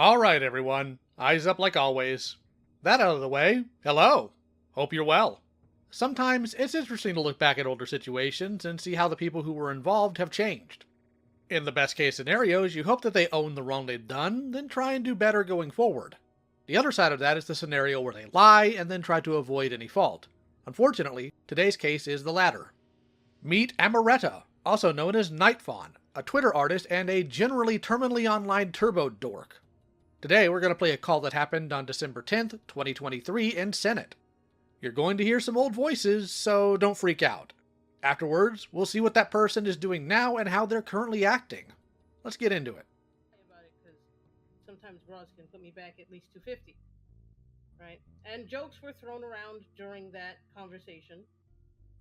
Alright, everyone. Eyes up like always. That out of the way, hello. Hope you're well. Sometimes it's interesting to look back at older situations and see how the people who were involved have changed. In the best case scenarios, you hope that they own the wrong they've done, then try and do better going forward. The other side of that is the scenario where they lie and then try to avoid any fault. Unfortunately, today's case is the latter. Meet Ammoretta, also known as Nightfawn, a Twitter artist and a generally terminally online turbo dork. Today we're going to play a call that happened on December 10th, 2023 in Senate. You're going to hear some old voices, so don't freak out. Afterwards, we'll see what that person is doing now and how they're currently acting. Let's get into it. About it, because sometimes bras can put me back at least 250, right? And jokes were thrown around during that conversation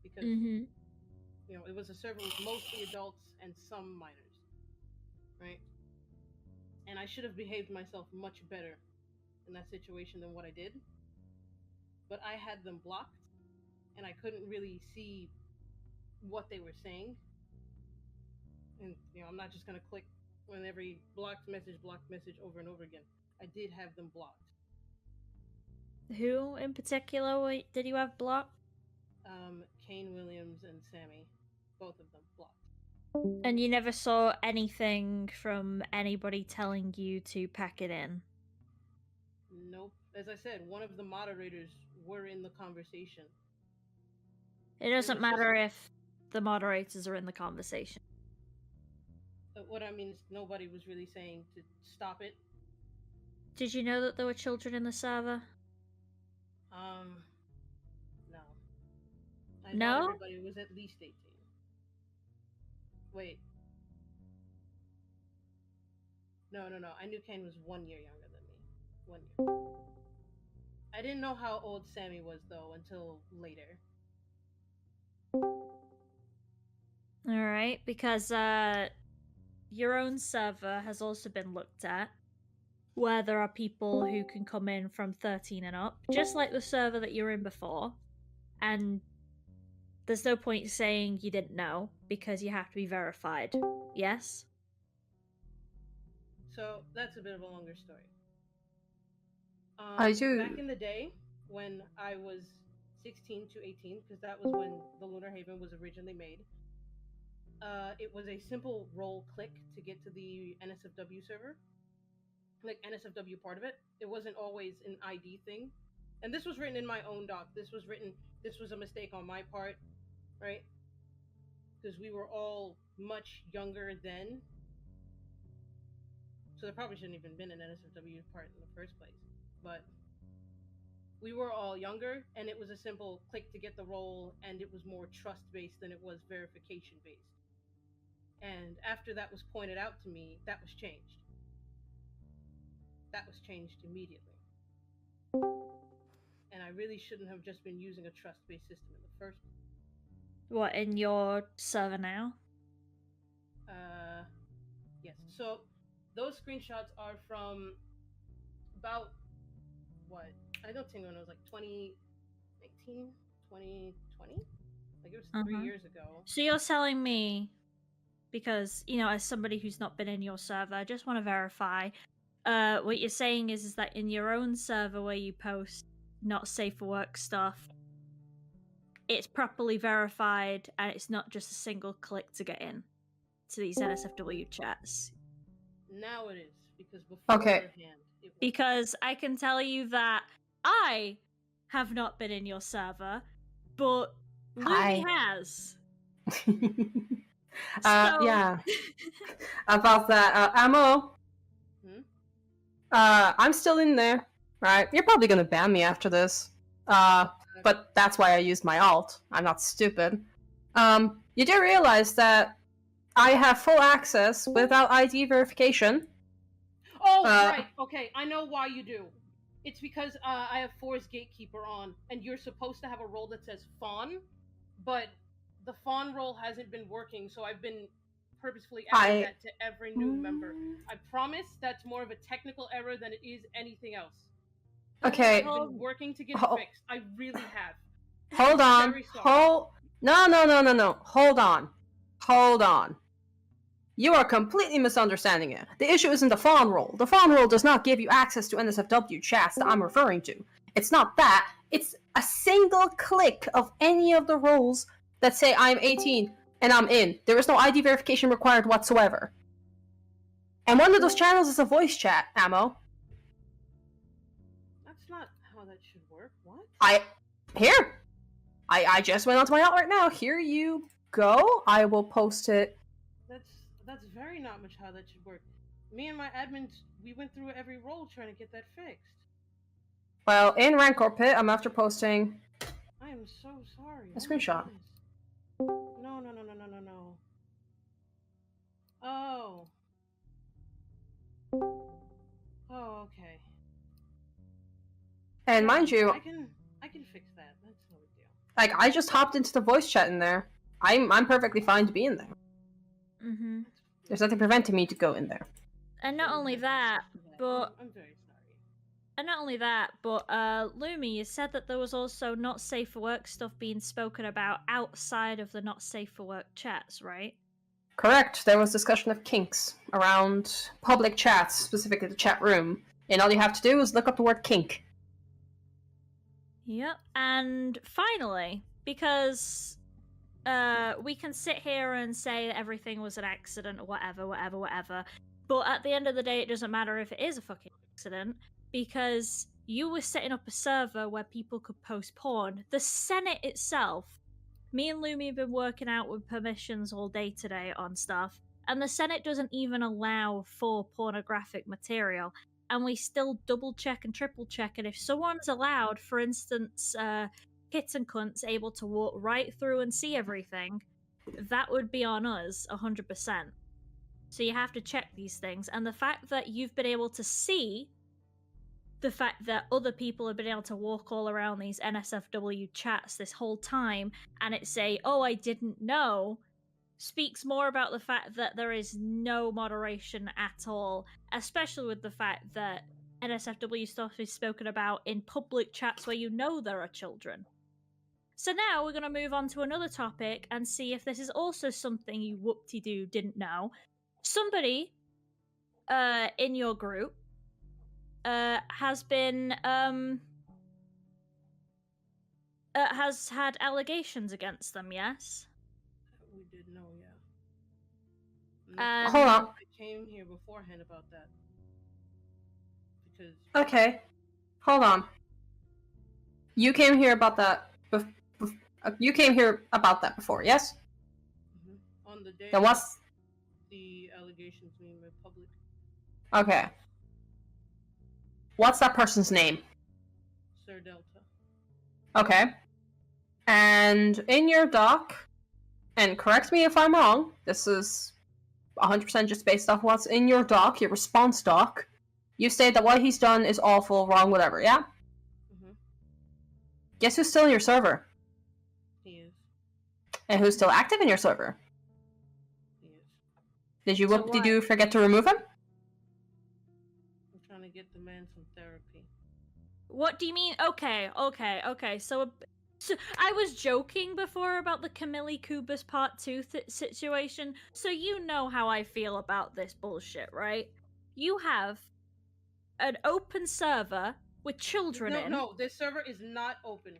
because it was a server with mostly adults and some minors, right? And I should have behaved myself much better in that situation than what I did. But I had them blocked, and I couldn't really see what they were saying. And I'm not just gonna click on every blocked message over and over again. I did have them blocked. Who in particular did you have blocked? Kane Williams and Sammy, both of them blocked. And you never saw anything from anybody telling you to pack it in? Nope. As I said, one of the moderators were in the conversation. It doesn't matter if the moderators are in the conversation. What I mean is nobody was really saying to stop it. Did you know that there were children in the server? No. I No? thought everybody was at least 18. Wait. No. I knew Kane was 1 year younger than me. 1 year. I didn't know how old Sammy was, though, until later. Alright, because your own server has also been looked at, where there are people who can come in from 13 and up, just like the server that you were in before, and there's no point saying you didn't know, because you have to be verified. Yes? So, that's a bit of a longer story. I do. Back in the day, when I was 16 to 18, because that was when the Lunar Haven was originally made, it was a simple roll click to get to the NSFW server. Like, NSFW part of it. It wasn't always an ID thing. And this was written in my own doc. This was a mistake on my part, right? Because we were all much younger then. So there probably shouldn't even been an NSFW part in the first place. But we were all younger, and it was a simple click to get the role, and it was more trust-based than it was verification-based. And after that was pointed out to me, that was changed. That was changed immediately. And I really shouldn't have just been using a trust-based system in the first place. What, in your server now? Yes. So, those screenshots are from about, what? I don't think it was like 2019, 2020? Like, it was 3 years ago. So you're telling me, because, as somebody who's not been in your server, I just want to verify, what you're saying is that in your own server where you post not safe for work stuff, it's properly verified and it's not just a single click to get in to these NSFW chats. Now it is, because beforehand it was. Because I can tell you that I have not been in your server, but Louie has. Yeah. About that, Ammo. I'm still in there, right? You're probably gonna ban me after this. But that's why I used my alt. I'm not stupid. You do realize that I have full access without ID verification. Oh, right. Okay, I know why you do. It's because I have Force Gatekeeper on, and you're supposed to have a role that says Fawn, but the Fawn role hasn't been working, so I've been purposefully adding that to every new member. I promise that's more of a technical error than it is anything else. Okay. I've been working to get it fixed. I really have. Hold on. No. Hold on. You are completely misunderstanding it. The issue isn't the fawn role. The fawn role does not give you access to NSFW chats that I'm referring to. It's not that. It's a single click of any of the roles that say I'm 18 and I'm in. There is no ID verification required whatsoever. And one of those channels is a voice chat, Ammo. That's not how that should work. What? I just went onto my alt right now. Here you go. I will post it. That's very not much how that should work. Me and my admins, we went through every role trying to get that fixed. Well, in Rancor Pit, I'm after posting I am so sorry. a screenshot. No. Oh. Oh, okay. And mind you, I can fix that. That's no big deal. like, I just hopped into the voice chat in there. I'm perfectly fine to be in there. Mm-hmm. There's nothing preventing me to go in there. And not only that, but I'm very sorry. And not only that, but Lumi, you said that there was also not safe for work stuff being spoken about outside of the not safe for work chats, right? Correct. There was discussion of kinks around public chats, specifically the chat room. And all you have to do is look up the word kink. Yep. And finally, because we can sit here and say that everything was an accident or whatever, but at the end of the day, it doesn't matter if it is a fucking accident, because you were setting up a server where people could post porn. The Senate itself, me and Lumi have been working out with permissions all day today on stuff, and the Senate doesn't even allow for pornographic material, and we still double check and triple check, and if someone's allowed, for instance, kids and cunts able to walk right through and see everything, that would be on us 100%. So you have to check these things, and the fact that you've been able to see the fact that other people have been able to walk all around these NSFW chats this whole time and it say, oh, I didn't know, speaks more about the fact that there is no moderation at all, especially with the fact that NSFW stuff is spoken about in public chats where you know there are children. So now we're going to move on to another topic and see if this is also something you whoop-de-doo didn't know. Somebody in your group has been has had allegations against them, yes? We did know, yeah. Hold on. I came here beforehand about that. Because... Okay. Hold on. You came here about that you came here about that before, yes? Mm-hmm. On the day Then what's the allegations being made public. Okay. What's that person's name? Sir Delta. Okay. And in your doc, and correct me if I'm wrong, this is 100% just based off what's in your doc, your response doc, you state that what he's done is awful, wrong, whatever, yeah? Mm-hmm. Guess who's still in your server? He is. And who's still active in your server? He is. Did you So whoop-de-doo forget to remove him? I'm trying to get the man some therapy. What do you mean? Okay. So I was joking before about the Camille Kubus Part 2 situation, so you know how I feel about this bullshit, right? You have an open server with children in. No, this server is not open.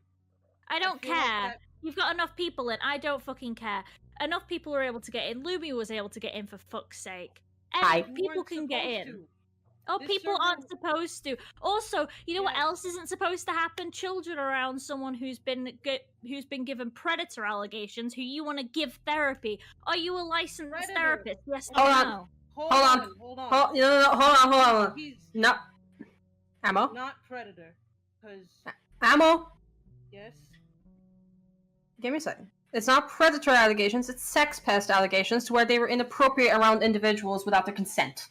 I don't feel like care. that- You've got enough people in. I don't fucking care. Enough people were able to get in. Lumi was able to get in, for fuck's sake. Hi. And people weren't can get supposed in. to. Oh, This people server- aren't supposed to. Also, you know what Yes. else isn't supposed to happen? Children around someone who's been given predator allegations, who you want to give therapy. Are you a licensed Predator. therapist? Yes or Hold on. no? Hold Hold on. on. Hold on. He's No. Ammo? not predator. Because, Ammo? yes. Give me a second. It's not predator allegations, it's sex pest allegations to where they were inappropriate around individuals without their consent.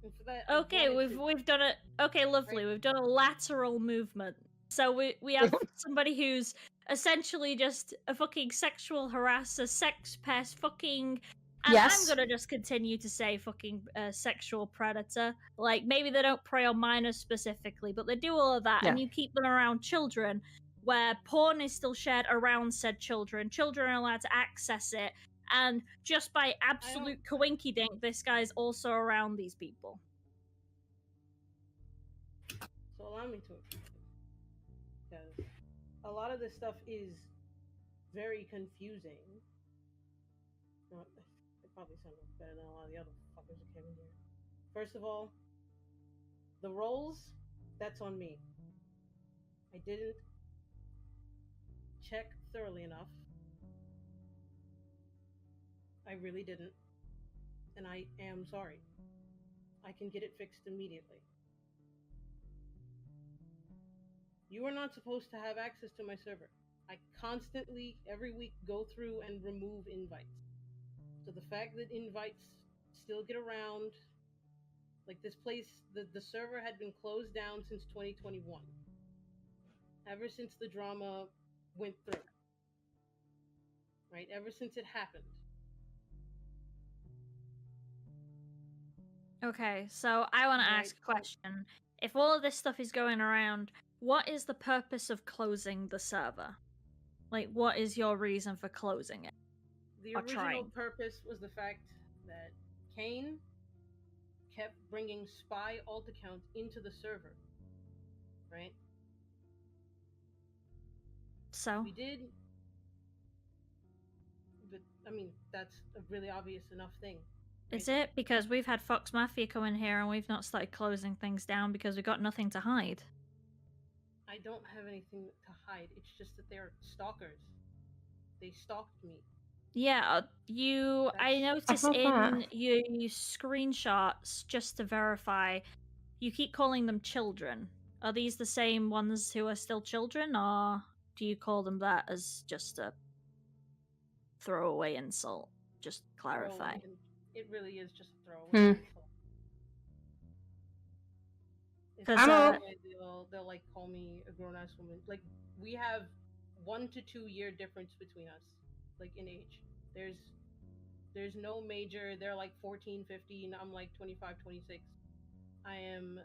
And for that, I Okay, wanted we've to- done it. Okay, lovely. We've done a lateral movement. So we have somebody who's essentially just a fucking sexual harasser, sex pest, fucking. And Yes. I'm gonna just continue to say fucking sexual predator. Like, maybe they don't prey on minors specifically, but they do all of that, and Yeah. you keep them around children, where porn is still shared around said children. Children are allowed to access it, and just by absolute coinky dink, this guy's also around these people. So allow me to explain, because a lot of this stuff is very confusing. Well, it probably sounded better than a lot of the other fuckers that came in here. First of all, the roles, that's on me. I didn't check thoroughly enough. I really didn't. And I am sorry. I can get it fixed immediately. You are not supposed to have access to my server. I constantly, every week, go through and remove invites. So the fact that invites still get around, like this place, the server had been closed down since 2021. Ever since the drama went through. Right? Ever since it happened. Okay, so I want to ask a question. If all of this stuff is going around, what is the purpose of closing the server? Like, what is your reason for closing it? The original purpose was the fact that Kane kept bringing spy alt accounts into the server. Right? So? We did. But, I mean, that's a really obvious enough thing. Right? Is it? Because we've had Fox Mafia come in here and we've not started closing things down because we've got nothing to hide. I don't have anything to hide. It's just that they're stalkers. They stalked me. Yeah, I noticed in your screenshots, just to verify, you keep calling them children. Are these the same ones who are still children, or do you call them that as just a throwaway insult? Just clarify. It really is just a throwaway insult. They'll like call me a grown ass woman. Like, we have 1 to 2 year difference between us, like in age. There's no major. They're like 14, 15. I'm like 25, 26. I am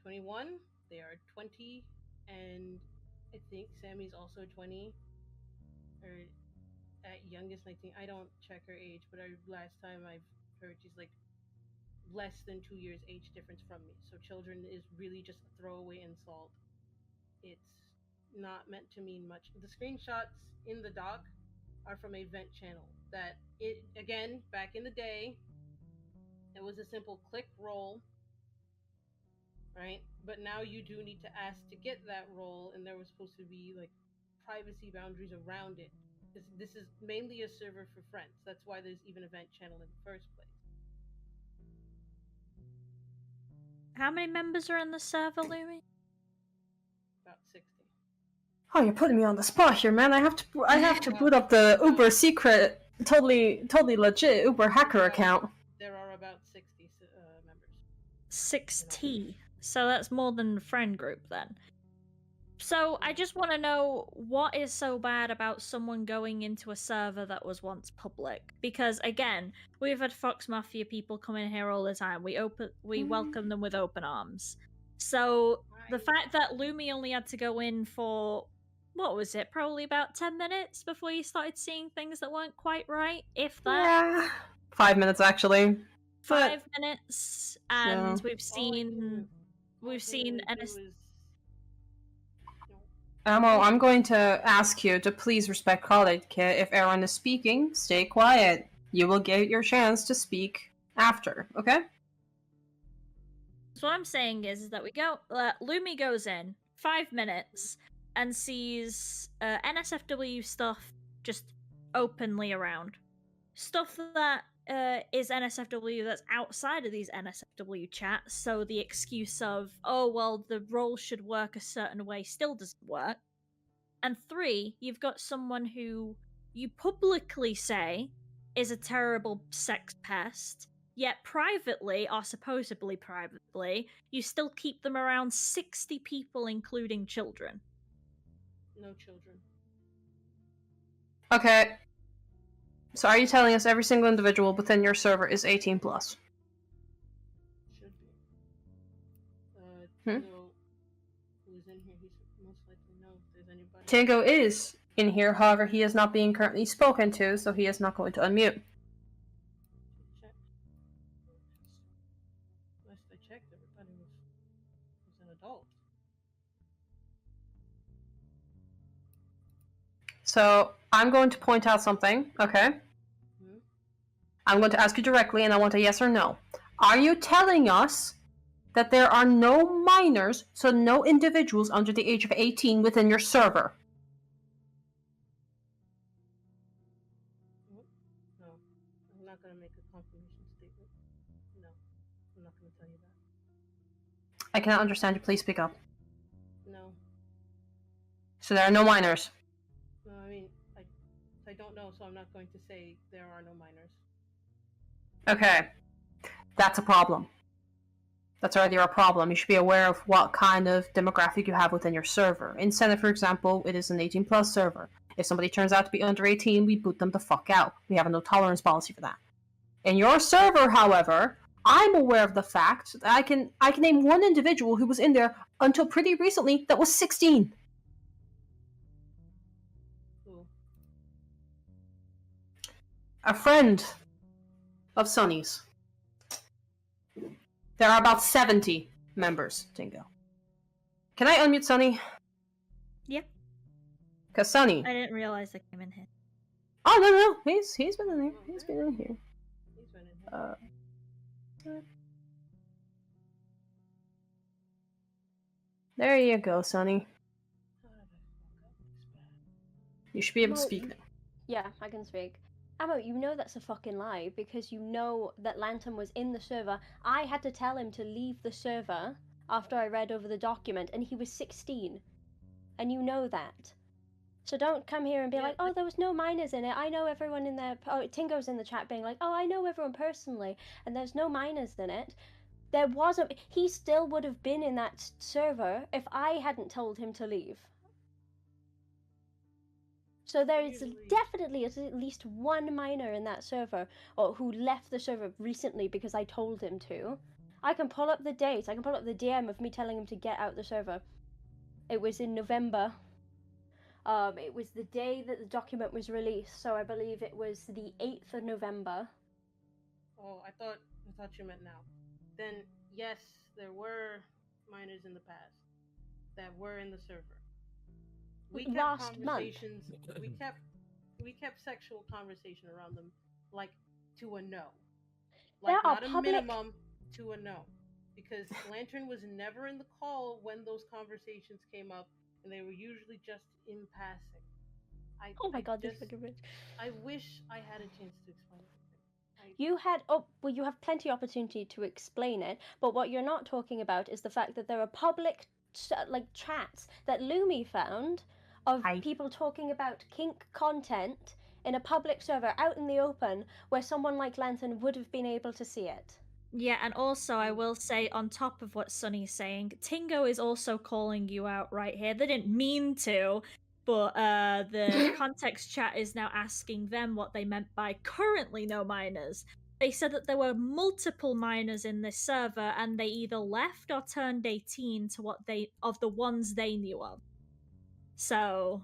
21. They are 20, and I think Sammy's also 20, or at youngest 19. I don't check her age, but last time I've heard she's like less than 2 years age difference from me. So children is really just a throwaway insult. It's not meant to mean much. The screenshots in the doc are from a vent channel that again, back in the day, it was a simple click roll, right? But now you do need to ask to get that roll, and there was supposed to be like privacy boundaries around it. This is mainly a server for friends. That's why there's even a vent channel in the first place. How many members are in the server, Louis? About 60. Oh, you're putting me on the spot here, man. I have to boot up the Uber secret, totally legit Uber hacker account. There are about 60 members. 60. So that's more than a friend group then. So I just want to know, what is so bad about someone going into a server that was once public? Because again, we've had Fox Mafia people come in here all the time. We welcome them with open arms. So the fact that Lumi only had to go in for, what was it, probably about 10 minutes before you started seeing things that weren't quite right, if that. Yeah. 5 minutes actually. 5 minutes, and we've seen Ammo, I'm going to ask you to please respect colleague. If Aaron is speaking, stay quiet. You will get your chance to speak after, okay? So what I'm saying is that Lumi goes in 5 minutes and sees NSFW stuff just openly around. Stuff that is NSFW that's outside of these NSFW chats, so the excuse of, oh, well, the role should work a certain way still doesn't work. And 3, you've got someone who you publicly say is a terrible sex pest, yet privately, or supposedly privately, you still keep them around 60 people, including children. No children. Okay. So are you telling us every single individual within your server is 18 plus? Should be. So who's in here. He's most likely know if there's anybody. Tingo is in here, however, he is not being currently spoken to, so he is not going to unmute. Check. Last I checked, everybody was an adult. So I'm going to point out something, okay? Hmm? I'm going to ask you directly, and I want a yes or no. Are you telling us that there are no minors, so no individuals under the age of 18 within your server? No, I'm not going to make a confirmation statement. No, I'm not going to tell you that. I cannot understand you. Please speak up. No. So there are no minors. No, I mean, I don't know, so I'm not going to say there are no minors. Okay. That's a problem. That's already a problem. You should be aware of what kind of demographic you have within your server. In Senate, for example, it is an 18 plus server. If somebody turns out to be under 18, we boot them the fuck out. We have a no tolerance policy for that. In your server, however, I'm aware of the fact that I can name one individual who was in there until pretty recently that was 16. Who? A friend of Sunny's. There are about 70 members, Tingo. Can I unmute Sunny? Yep. Because Sunny... I didn't realize I came in here. Oh, no. He's been in here. He's been in here. He's been in here. There you go, Sunny. How did I fuck up this bad? You should be able to Well, speak now. Yeah, I can speak. Ammo, you know that's a fucking lie because you know that Lantern was in the server. I had to tell him to leave the server after I read over the document, and he was 16. And you know that. So don't come here and be Yeah, like, oh, there was no minors in it. I know everyone in there. Oh, Tingo's in the chat being like, oh, I know everyone personally, and there's no minors in it. There wasn't. He still would have been in that server if I hadn't told him to leave. So there is Usually- definitely at least one minor in that server, or who left the server recently because I told him to. I can pull up the date. I can pull up the DM of me telling him to get out the server. It was in November. It was the day that the document was released, so I believe it was the 8th of November. Oh, I thought you meant now. Then yes, there were minors in the past that were in the server. We kept Last month. conversations. We kept sexual conversation around them, like to a no, like There are not a public- minimum to a no, because Lantern was never in the call when those conversations came up, and they were usually just in passing. Oh my god, this just- fucking bitch. I wish I had a chance to explain it. You had, oh, well, you have plenty of opportunity to explain it, but what you're not talking about is the fact that there are public, like, chats that Lumi found of people talking about kink content in a public server out in the open where someone like Lantern would have been able to see it. Yeah, and also I will say, on top of what Sunny's saying, Tingo is also calling you out right here. They didn't mean to, but the context chat is now asking them what they meant by currently no minors. They said that there were multiple minors in this server, and they either left or turned 18 to of the ones they knew of. So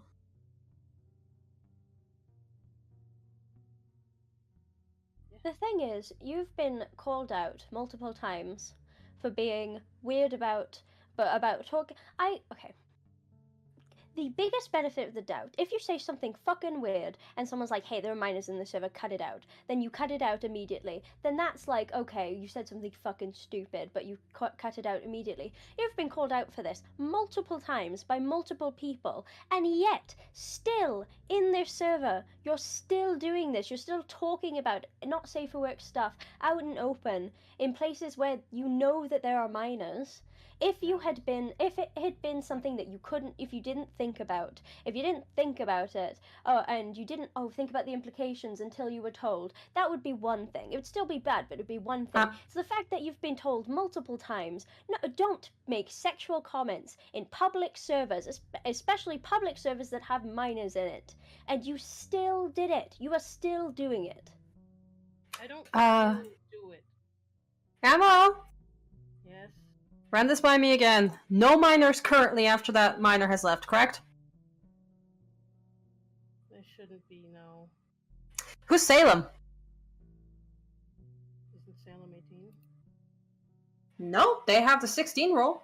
The thing is, you've been called out multiple times for being weird about talking. Okay. The biggest benefit of the doubt, if you say something fucking weird and someone's like, hey, there are minors in the server, cut it out, then you cut it out immediately, then that's like, okay, you said something fucking stupid, but you cut it out immediately. You've been called out for this multiple times by multiple people, and yet, still, in their server, you're still doing this. You're still talking about not safe for work stuff out and open in places where you know that there are minors. If it had been something that you couldn't, if you didn't think about it, and you didn't, think about the implications until you were told, that would be one thing. It would still be bad, but it would be one thing. So the fact that you've been told multiple times, no, don't make sexual comments in public servers, especially public servers that have minors in it, and you still did it. You are still doing it. I don't do it. Ammo! Yes. Run this by me again. No minors currently after that minor has left, correct? There shouldn't be, no. Who's Salem? Isn't Salem 18? No, they have the 16 roll.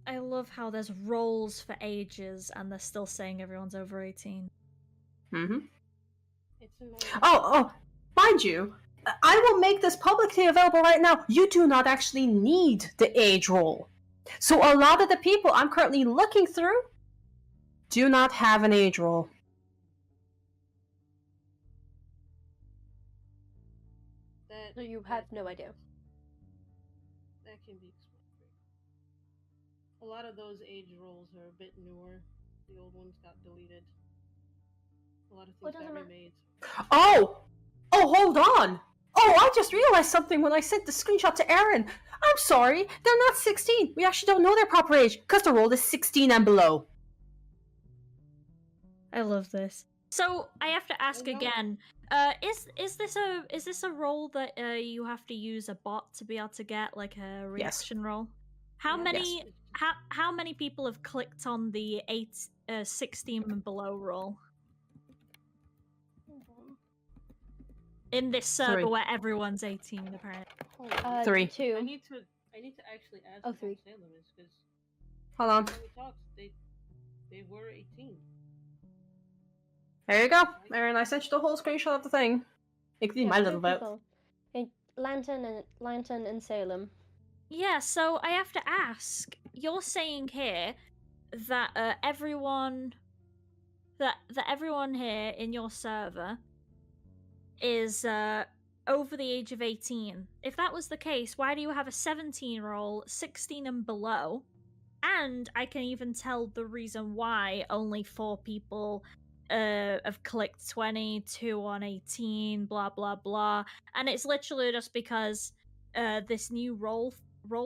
I love how there's roles for ages and they're still saying everyone's over 18. Mm-hmm. It's annoying. Oh, mind you, I will make this publicly available right now. You do not actually need the age roll. So a lot of the people I'm currently looking through do not have an age roll. So you have no idea. That can be explained. A lot of those age rolls are a bit newer. The old ones got deleted. A lot of things got remade. Oh, hold on. Oh, I just realized something when I sent the screenshot to Aaron. I'm sorry, they're not 16. We actually don't know their proper age because the roll is 16 and below. I love this. So I have to ask again. Is this a role that you have to use a bot to be able to get like a reaction roll? How many how many people have clicked on the 16 and below roll? In this server 3. where everyone's 18 apparently. 3. 2. I need to actually ask Oh, what 3. Salem is because Hold on. when we talked, they were 18. There you go, Aaron. I sent you the whole screenshot of the thing, including my little bit. Lantern and Salem. Yeah, so I have to ask. You're saying here that everyone here in your server is over the age of 18. If that was the case, why do you have a 17 roll, 16 and below? And I can even tell the reason why only 4 people have clicked 20, 2 on 18, blah blah blah. And it's literally just because this new roll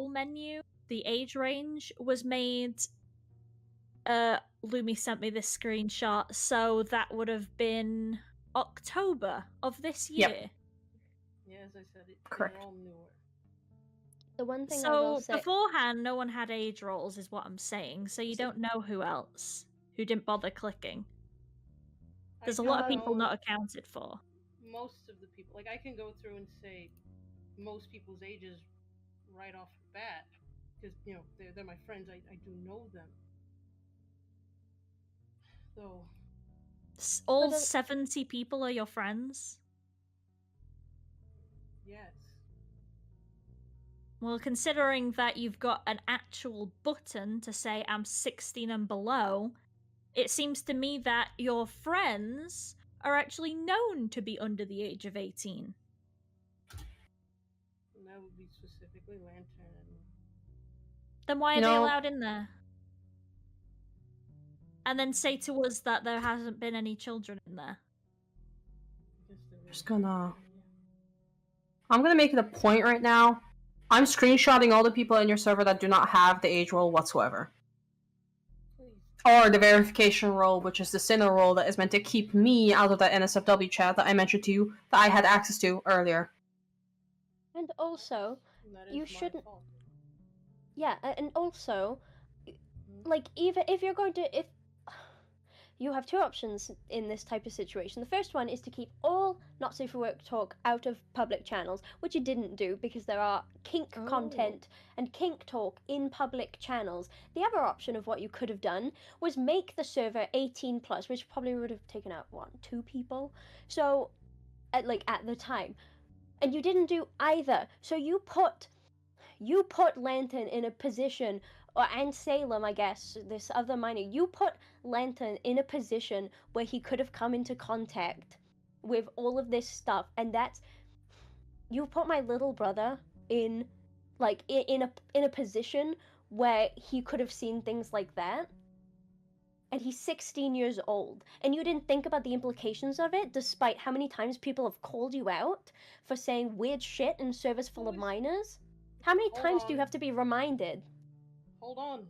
menu, the age range, was made. Lumi sent me this screenshot, so that would have been October of this year. Yep. Yeah, as I said, Correct. they're all newer. The one thing I will So say... beforehand, no one had age rolls, is what I'm saying. So you don't know who else who didn't bother clicking. There's a lot of people not accounted for. Most of the people, like I can go through and say most people's ages right off the bat because they're my friends. I do know them. So all 70 people are your friends? Yes. Well, considering that you've got an actual button to say I'm 16 and below, it seems to me that your friends are actually known to be under the age of 18. And that would be specifically Lantern. Then why are they allowed in there? And then say to us that there hasn't been any children in there. I'm gonna make it a point right now. I'm screenshotting all the people in your server that do not have the age roll whatsoever. Or the verification role, which is the sinner role that is meant to keep me out of that NSFW chat that I mentioned to you that I had access to earlier. And also, you shouldn't... Yeah, and also, like, even if you're going to... You have 2 options in this type of situation. The first one is to keep all not safe for work talk out of public channels, which you didn't do because there are kink content and kink talk in public channels. The other option of what you could have done was make the server 18 plus, which probably would have taken out 2 people. So, at the time, and you didn't do either. So you put Lantern in a position. And Salem, I guess, this other minor, you put Lantern in a position where he could have come into contact with all of this stuff, and you put my little brother in a position where he could have seen things like that, and he's 16 years old, and you didn't think about the implications of it, despite how many times people have called you out for saying weird shit in servers full of minors. How many times do you have to be reminded? Hold on.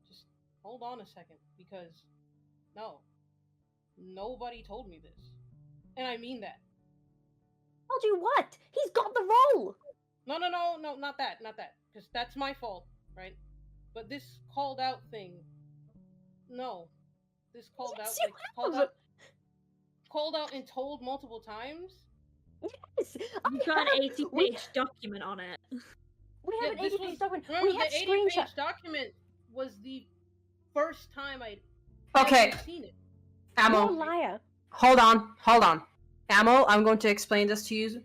Just hold on a second, because no. Nobody told me this. And I mean that. Told you what? He's got the role! No, not that, because that's my fault, right? But this called out thing, no, this called Yes, out, you like have. called out and told multiple times. Yes, You've got an 80-page document on it. We Yeah, have an this 80-page was. document. Remember, We have the screenshots. 80-page document was the first time I'd Okay, ever seen it. You're a Ammo. liar. Hold on. Ammo, I'm going to explain this to you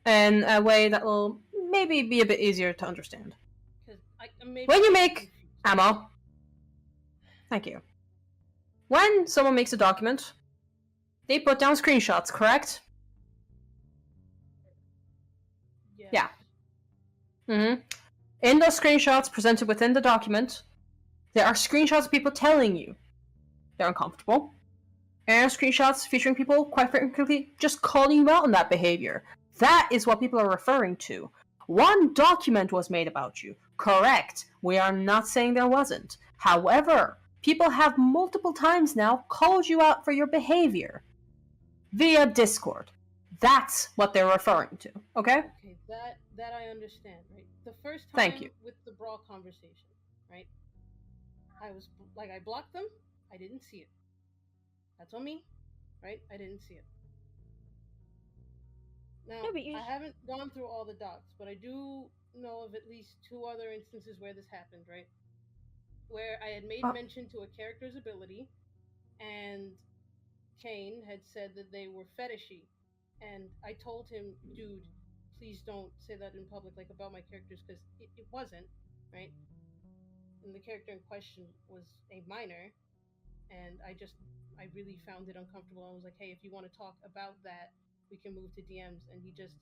in a way that will maybe be a bit easier to understand. When you make Ammo, thank you. When someone makes a document, they put down screenshots, correct? Yes. Yeah. Mm-hmm. In those screenshots presented within the document, there are screenshots of people telling you they're uncomfortable, and screenshots featuring people, quite frankly, just calling you out on that behavior. That is what people are referring to. One document was made about you. Correct. We are not saying there wasn't. However, people have multiple times now called you out for your behavior via Discord. That's what they're referring to. Okay? Okay, that I understand, right? The first time Thank you. with the brawl conversation, right? I blocked them. I didn't see it. That's on me, right? I didn't see it. Now, No, but you- I haven't gone through all the docs, but I do know of at least 2 other instances where this happened, right? Where I had made mention to a character's ability, and Kane had said that they were fetishy, and I told him, dude, please don't say that in public, like, about my characters, because it wasn't, right? And the character in question was a minor, and I really found it uncomfortable. I was like, hey, if you want to talk about that, we can move to DMs. And he just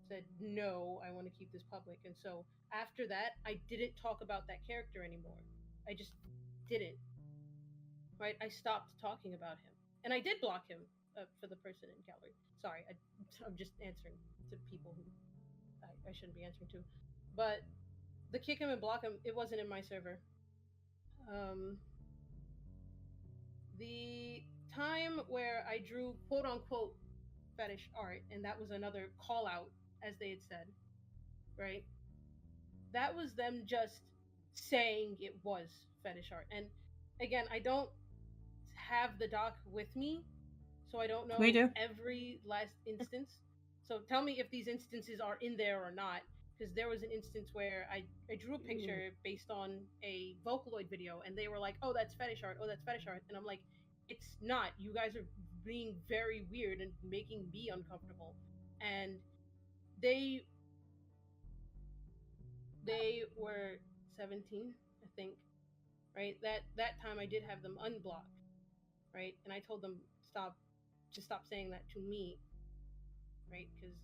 said, no, I want to keep this public. And so after that, I didn't talk about that character anymore. I just didn't. Right? I stopped talking about him. And I did block him for the person in gallery. Sorry, I'm just answering to people who I shouldn't be answering to. But the kick him and block him, it wasn't in my server. The time where I drew quote unquote fetish art, and that was another call out, as they had said, right? That was them just saying it was fetish art. And again, I don't have the doc with me, so I don't know every last instance. So tell me if these instances are in there or not, because there was an instance where I drew a picture based on a Vocaloid video, and they were like, oh, that's fetish art, and I'm like, it's not. You guys are being very weird and making me uncomfortable. And they were 17, I think, right? That time I did have them unblocked, right? And I told them stop saying that to me, right? Because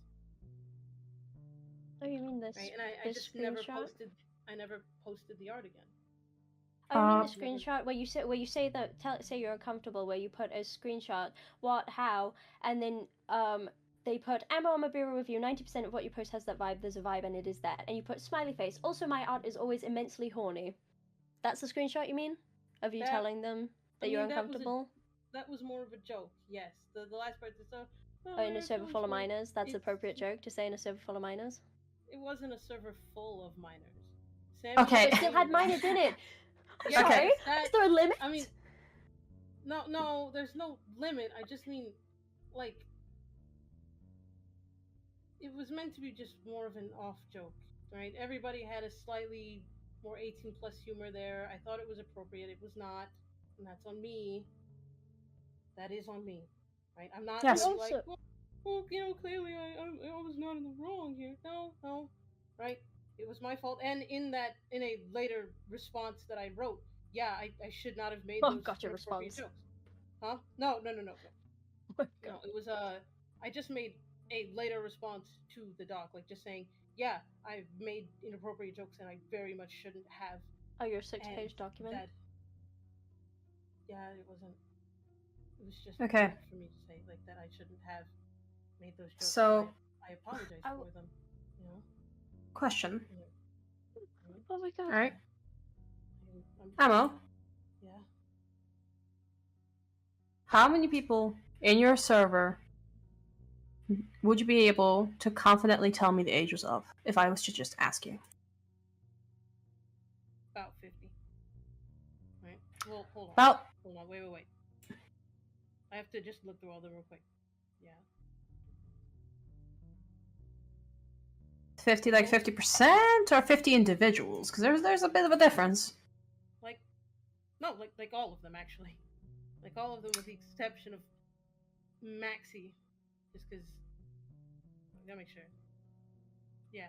oh, you mean this? Right? And I just never posted the art again. Oh, you mean the screenshot where you say that say you're uncomfortable, where you put a screenshot, what, how, and then they put Amber on my bureau review. 90% of what you post has that vibe. There's a vibe, and it is that. And you put smiley face. Also, my art is always immensely horny. That's the screenshot you mean? Of you telling them that you're uncomfortable? That was more of a joke. Yes, the last part is so. Oh, in a server full of minors. That's an appropriate joke to say in a server full of minors. It wasn't a server full of minors. Okay. It still had minors in it. Yeah, sorry. Is there a limit? I mean, no, there's no limit. I just mean, like, it was meant to be just more of an off joke, right? Everybody had a slightly more 18 plus humor there. I thought it was appropriate. It was not, and that's on me. That is on me, right? I'm not really like, well, clearly I was not in the wrong here. No, right? It was my fault. And in a later response that I wrote, yeah, I should not have made those gotcha response. jokes. Huh? No. Oh no, it was I just made a later response to the doc, like just saying, yeah, I've made inappropriate jokes and I very much shouldn't have. Oh, your 6-page document? Yeah, it wasn't. It was just okay for me to say like that I shouldn't have made those jokes. So I apologize for them. You know. Question. Oh my god. All right. Ammo. Yeah. How many people in your server would you be able to confidently tell me the ages of if I was to just ask you? About 50. Right? Well, hold on. About Hold on. Wait. I have to just look through all them real quick. Yeah. 50, like 50%, or 50 individuals? Because there's a bit of a difference. No, like all of them actually. Like all of them with the exception of Maxie. Just because. I gotta make sure. Yeah,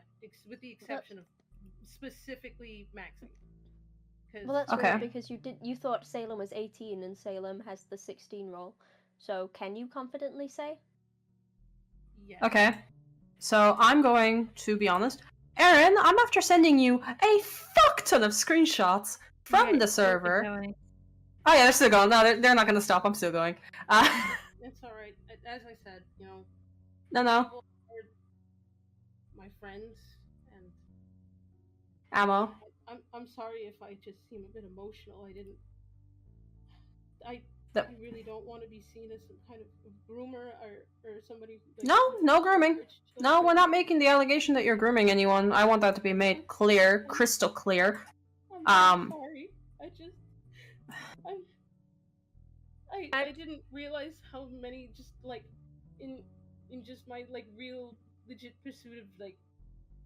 with the exception of specifically Maxie. Well, that's Okay. weird because you thought Salem was 18 and Salem has the 16 roll. So can you confidently say? Yeah. Okay. So I'm going to be honest. Aaron, I'm after sending you a fuck ton of screenshots from the server. Oh yeah, they're still going. No, they're not going to stop. I'm still going. It's all right. As I said, No. people are my friends, and Ammo. I'm sorry if I just seem a bit emotional. I really don't want to be seen as some kind of groomer or somebody. No grooming. No, we're not making the allegation that you're grooming anyone. I want that to be made clear, crystal clear. I'm sorry. I didn't realize how many just like in just my like real legit pursuit of like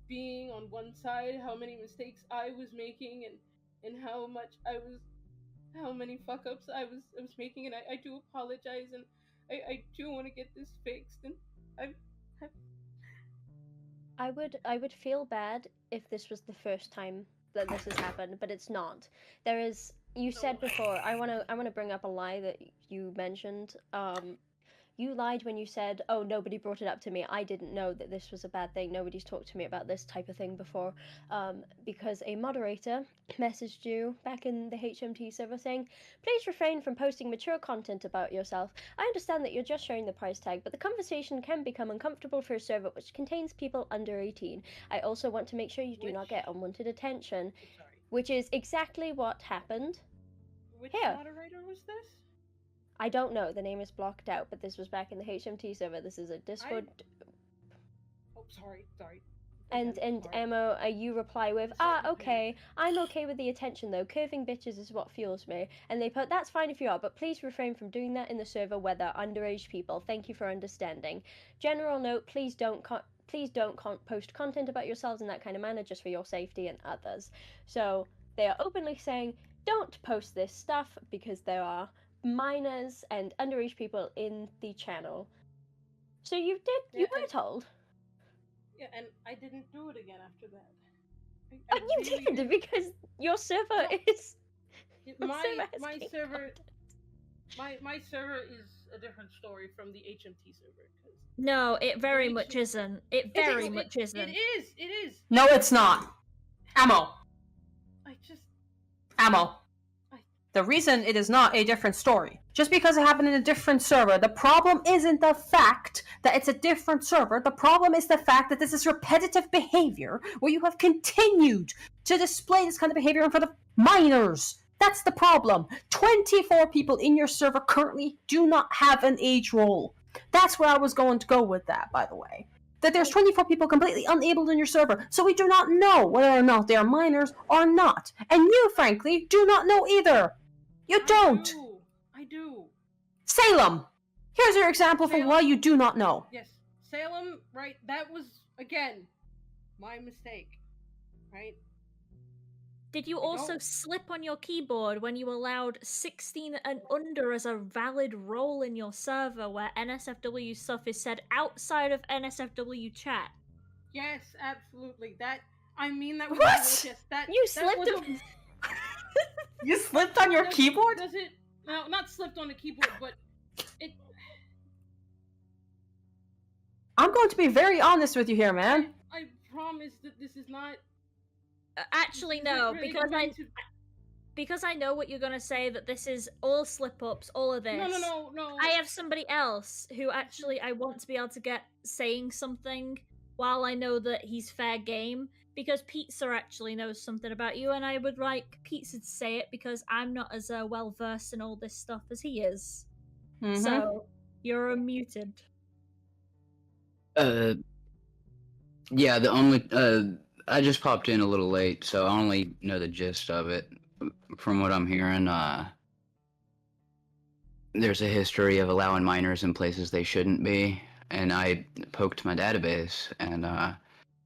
being on one side, how many mistakes I was making and how many fuck ups I was making, and I do apologize, and I do want to get this fixed, and I would feel bad if this was the first time that this has happened, but it's not. There is. You said before. I wanna bring up a lie that you mentioned. You lied when you said, "Oh, nobody brought it up to me. I didn't know that this was a bad thing. Nobody's talked to me about this type of thing before." Because a moderator messaged you back in the HMT server saying, "Please refrain from posting mature content about yourself. I understand that you're just sharing the price tag, but the conversation can become uncomfortable for a server which contains people under 18. I also want to make sure you do not get unwanted attention," which is exactly what happened. Which Here. moderator was this? I don't know. The name is blocked out, but this was back in the HMT server. This is a Discord. Oh, sorry. And Emma, you reply with, okay, I'm okay with the attention though. Curving bitches is what fuels me. And they put, that's fine if you are, but please refrain from doing that in the server where they're underage people. Thank you for understanding. General note, please don't post content about yourselves in that kind of manner, just for your safety and others. So they are openly saying, don't post this stuff because there are minors and underage people in the channel. So you were told. Yeah, and I didn't do it again after that. You did because your server is. My server is a different story from the HMT server. No, it very much isn't. It very much isn't. It is. No, it's not. Ammo. Ammo. The reason it is not a different story, just because it happened in a different server, the problem isn't the fact that it's a different server. The problem is the fact that this is repetitive behavior where you have continued to display this kind of behavior in front of minors. That's the problem. 24 people in your server currently do not have an age role. That's where I was going to go with that, by the way. That there's 24 people completely unabled in your server, so we do not know whether or not they are minors or not. And you, frankly, do not know either. You don't! I do. Salem! Here's your example for why you do not know. Yes. Salem, right, that was, again, my mistake. Right? Did you also slip on your keyboard when you allowed 16 and under as a valid role in your server where NSFW stuff is said outside of NSFW chat? Yes, absolutely. That was what? You slipped. You slipped on your keyboard? Does it? No, not slipped on the keyboard, but it. I'm going to be very honest with you here, man. I promise that this is not. Actually, no, because I know what you're gonna say. That this is all slip-ups, all of this. No. I have somebody else who actually I want to be able to get saying something while I know that he's fair game. Because Pizza actually knows something about you, and I would like Pizza to say it because I'm not as well versed in all this stuff as he is. Mm-hmm. So you're unmuted. Uh, yeah, the only I just popped in a little late, so I only know the gist of it. From what I'm hearing, there's a history of allowing minors in places they shouldn't be, and I poked my database, and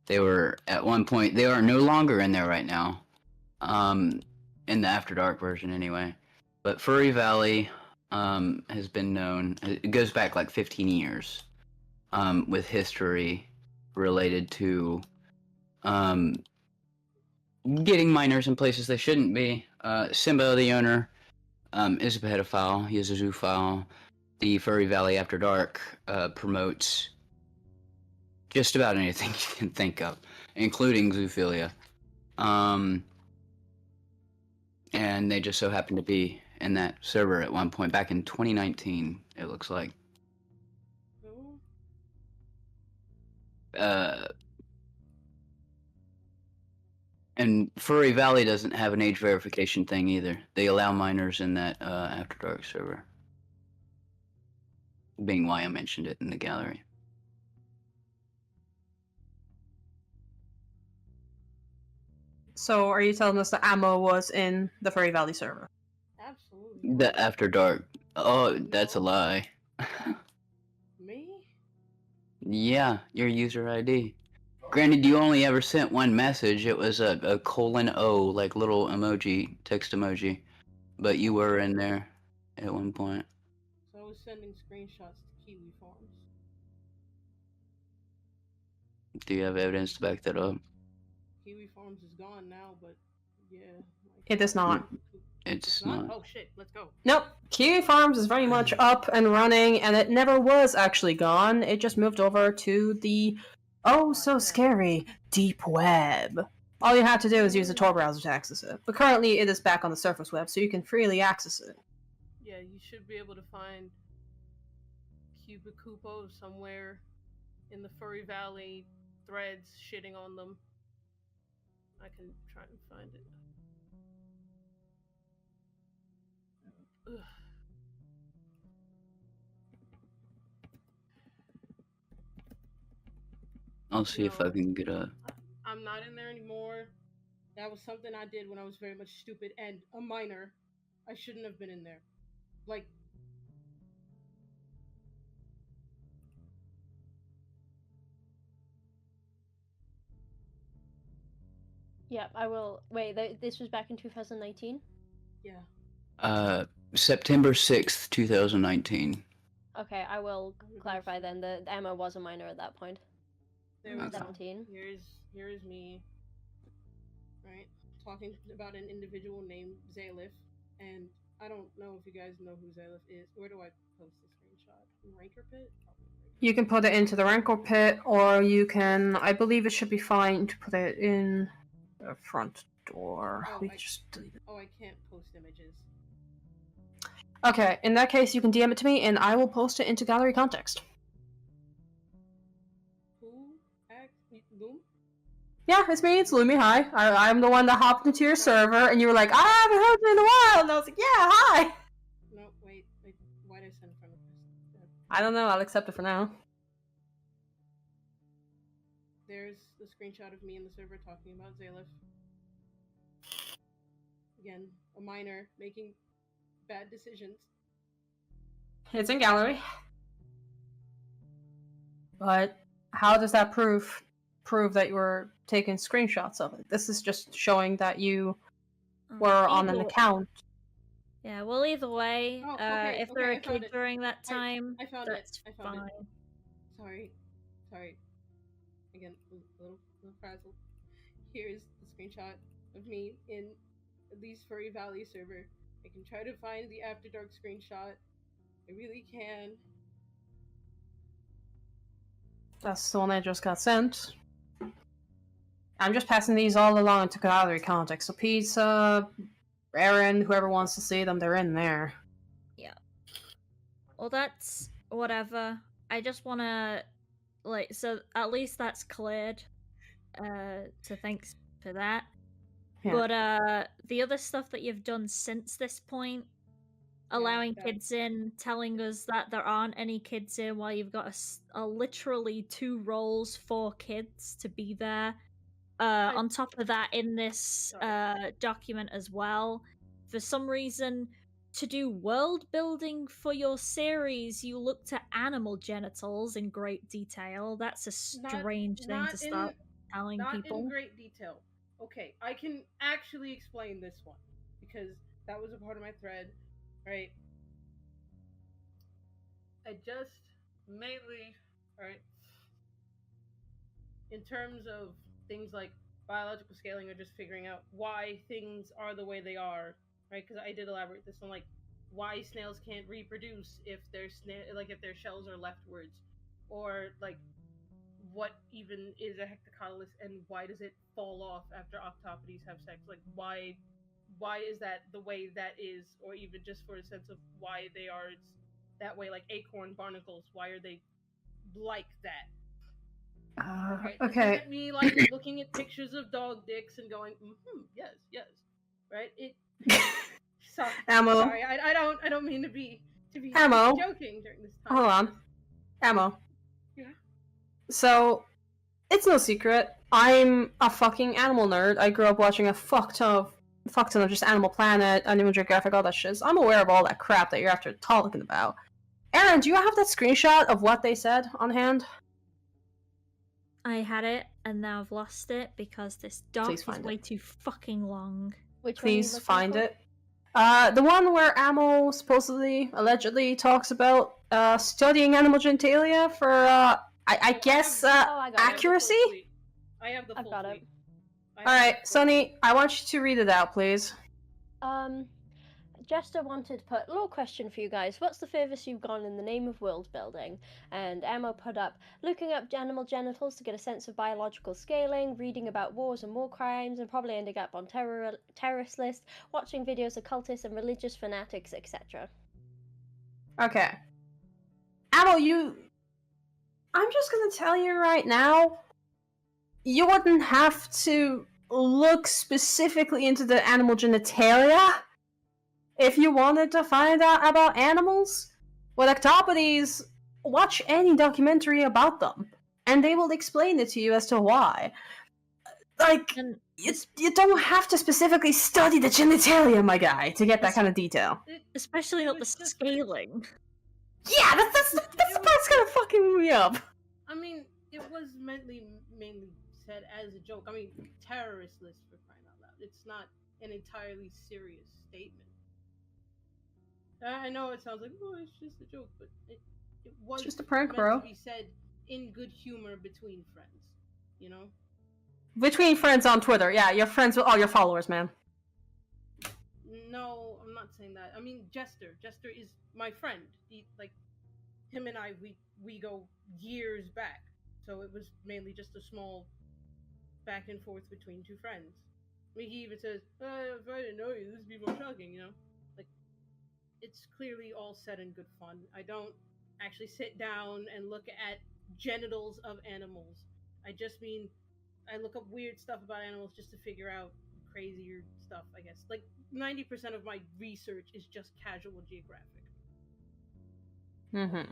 they were at one point. They are no longer in there right now, in the After Dark version anyway. But Furry Valley has been known. It goes back like 15 years, with history related to getting minors in places they shouldn't be. Simba, the owner, is a pedophile. He is a zoophile. The Furry Valley After Dark promotes just about anything you can think of, including zoophilia. And they just so happened to be in that server at one point back in 2019, it looks like. And Furry Valley doesn't have an age verification thing either. They allow minors in that After Dark server. Being why I mentioned it in the gallery. So are you telling us that Ammo was in the Furry Valley server? Absolutely. The After Dark. Oh, that's a lie. Me? Yeah, your user ID. Granted, you only ever sent one message. It was a :O, like little emoji, text emoji. But you were in there at one point. So I was sending screenshots to Kiwi Farms. Do you have evidence to back that up? Kiwi Farms is gone now, but yeah. It is not. It's not. Oh shit, let's go. Nope. Kiwi Farms is very much up and running, and it never was actually gone. It just moved over to the so scary deep web. All you have to do is use a Tor browser to access it. But currently it is back on the surface web, so you can freely access it. Yeah, you should be able to find Cubicupo somewhere in the Furry Valley threads shitting on them. I can try and find it. Ugh. I'll see if I can get a... I'm not in there anymore. That was something I did when I was very much stupid and a minor. I shouldn't have been in there. Like... Yeah, I will. Wait, this was back in 2019? Yeah. September 6th, 2019. Okay, I will clarify then. The Emma was a minor at that point. There we go. 17. Here's me, right, talking about an individual named Zalif, and I don't know if you guys know who Zalif is. Where do I post the screenshot? Ranker Pit? You can put it into the Rancor Pit, or you can... I believe it should be fine to put it in the front door. Oh, We can just delete it. Oh, I can't post images. Okay, in that case, you can DM it to me, and I will post it into gallery context. Loom? Yeah, it's me, it's Lumi, hi. I'm the one that hopped into your server, and you were like, I haven't heard you in a while, and I was like, yeah, hi! No, wait, why did I send friend request? I don't know, I'll accept it for now. There's the screenshot of me in the server talking about Zalif. Again, a minor making bad decisions. It's in gallery. But how does that prove that you were taking screenshots of it? This is just showing that you were on an account. Yeah, well, either way, okay, if there are I found kids it. during that time, I found that's it. I found fine. it. Sorry. Again, a little frazzled. Here's the screenshot of me in Lee's Furry Valley server. I can try to find the After Dark screenshot. I really can. That's the one I just got sent. I'm just passing these all along to gallery context. So Pizza, Aaron, whoever wants to see them, they're in there. Yeah. Well, that's whatever. I just want to, so at least that's cleared. So thanks for that. Yeah. But the other stuff that you've done since this point, allowing that- kids in, telling us that there aren't any kids in while you've got literally 2 roles for kids to be there. On top of that, in this document as well, for some reason, to do world building for your series, you looked at animal genitals in great detail. That's a strange thing to start telling people. Not in great detail. Okay, I can actually explain this one because that was a part of my thread, right? I just mainly, right, in terms of things like biological scaling or just figuring out why things are the way they are, right? Because I did elaborate this on like why snails can't reproduce if their if their shells are leftwards, or like what even is a hectocotylus and why does it fall off after octopodes have sex? Like why is that the way that is, or even just for a sense of why they are that way, like acorn barnacles, why are they like that? Right? This Okay. isn't me like looking at pictures of dog dicks and going, yes, right? Ammo. Sorry, I don't mean to be Ammo. joking during this time. Hold on. Ammo. Yeah. So, it's no secret. I'm a fucking animal nerd. I grew up watching a fuck ton of just Animal Planet, Animal Geographic, all that shit. So I'm aware of all that crap that you're after talking about. Aaron, do you have that screenshot of what they said on hand? I had it, and now I've lost it because this doc Please is find way it. too fucking long. Which one are you Please looking find for? it. The one where Ammo allegedly talks about studying animal genitalia for, I guess, I got it. accuracy? I have the full I've got it. tweet. Alright, Sonny, I want you to read it out, please. Jester wanted to put, little question for you guys. What's the furthest you've gone in the name of world building? And Emma put up, looking up animal genitals to get a sense of biological scaling, reading about wars and war crimes, and probably ending up on terrorist lists, watching videos of cultists and religious fanatics, etc. Okay. Ammo, I'm just gonna tell you right now, you wouldn't have to look specifically into the animal genitalia if you wanted to find out about animals. With octopodes, watch any documentary about them, and they will explain it to you as to why. Like, And you don't have to specifically study the genitalia, my guy, to get that kind of detail. especially not the was just- scaling. Yeah, that's the part that's gonna fucking me up. I mean, it was mainly said as a joke. I mean, terrorist list, for crying out loud. It's not an entirely serious statement. I know it sounds like, oh, it's just a joke, but it was It's just a prank, meant bro. to be said in good humor between friends, you know? Between friends on Twitter, yeah, you're friends with all your followers, man. No, I'm not saying that. I mean, Jester is my friend. Him and I, we go years back. So it was mainly just a small back and forth between two friends. I mean, he even says, if I didn't know you, this would be more shocking, you know? Like, it's clearly all said in good fun. I don't actually sit down and look at genitals of animals. I just mean, I look up weird stuff about animals just to figure out crazier stuff, I guess. Like, 90% of my research is just casual geographic. Mm-hmm.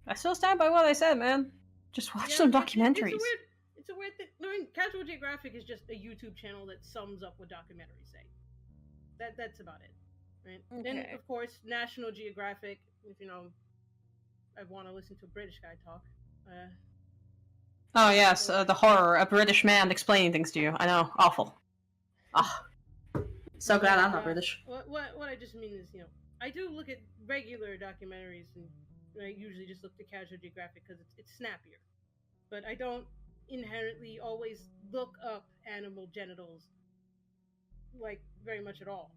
I still stand by what I said, man. Just watch some documentaries. It's a weird thing. I mean, Casual Geographic is just a YouTube channel that sums up what documentaries say. That's about it, right? Okay. And of course, National Geographic. If I want to listen to a British guy talk. Oh yes, the horror, a British man explaining things to you. I know, awful. Ah, so glad I'm not British. What I just mean is, I do look at regular documentaries, and I usually just look to Casual Geographic because it's snappier. But I don't inherently always look up animal genitals, like, very much at all.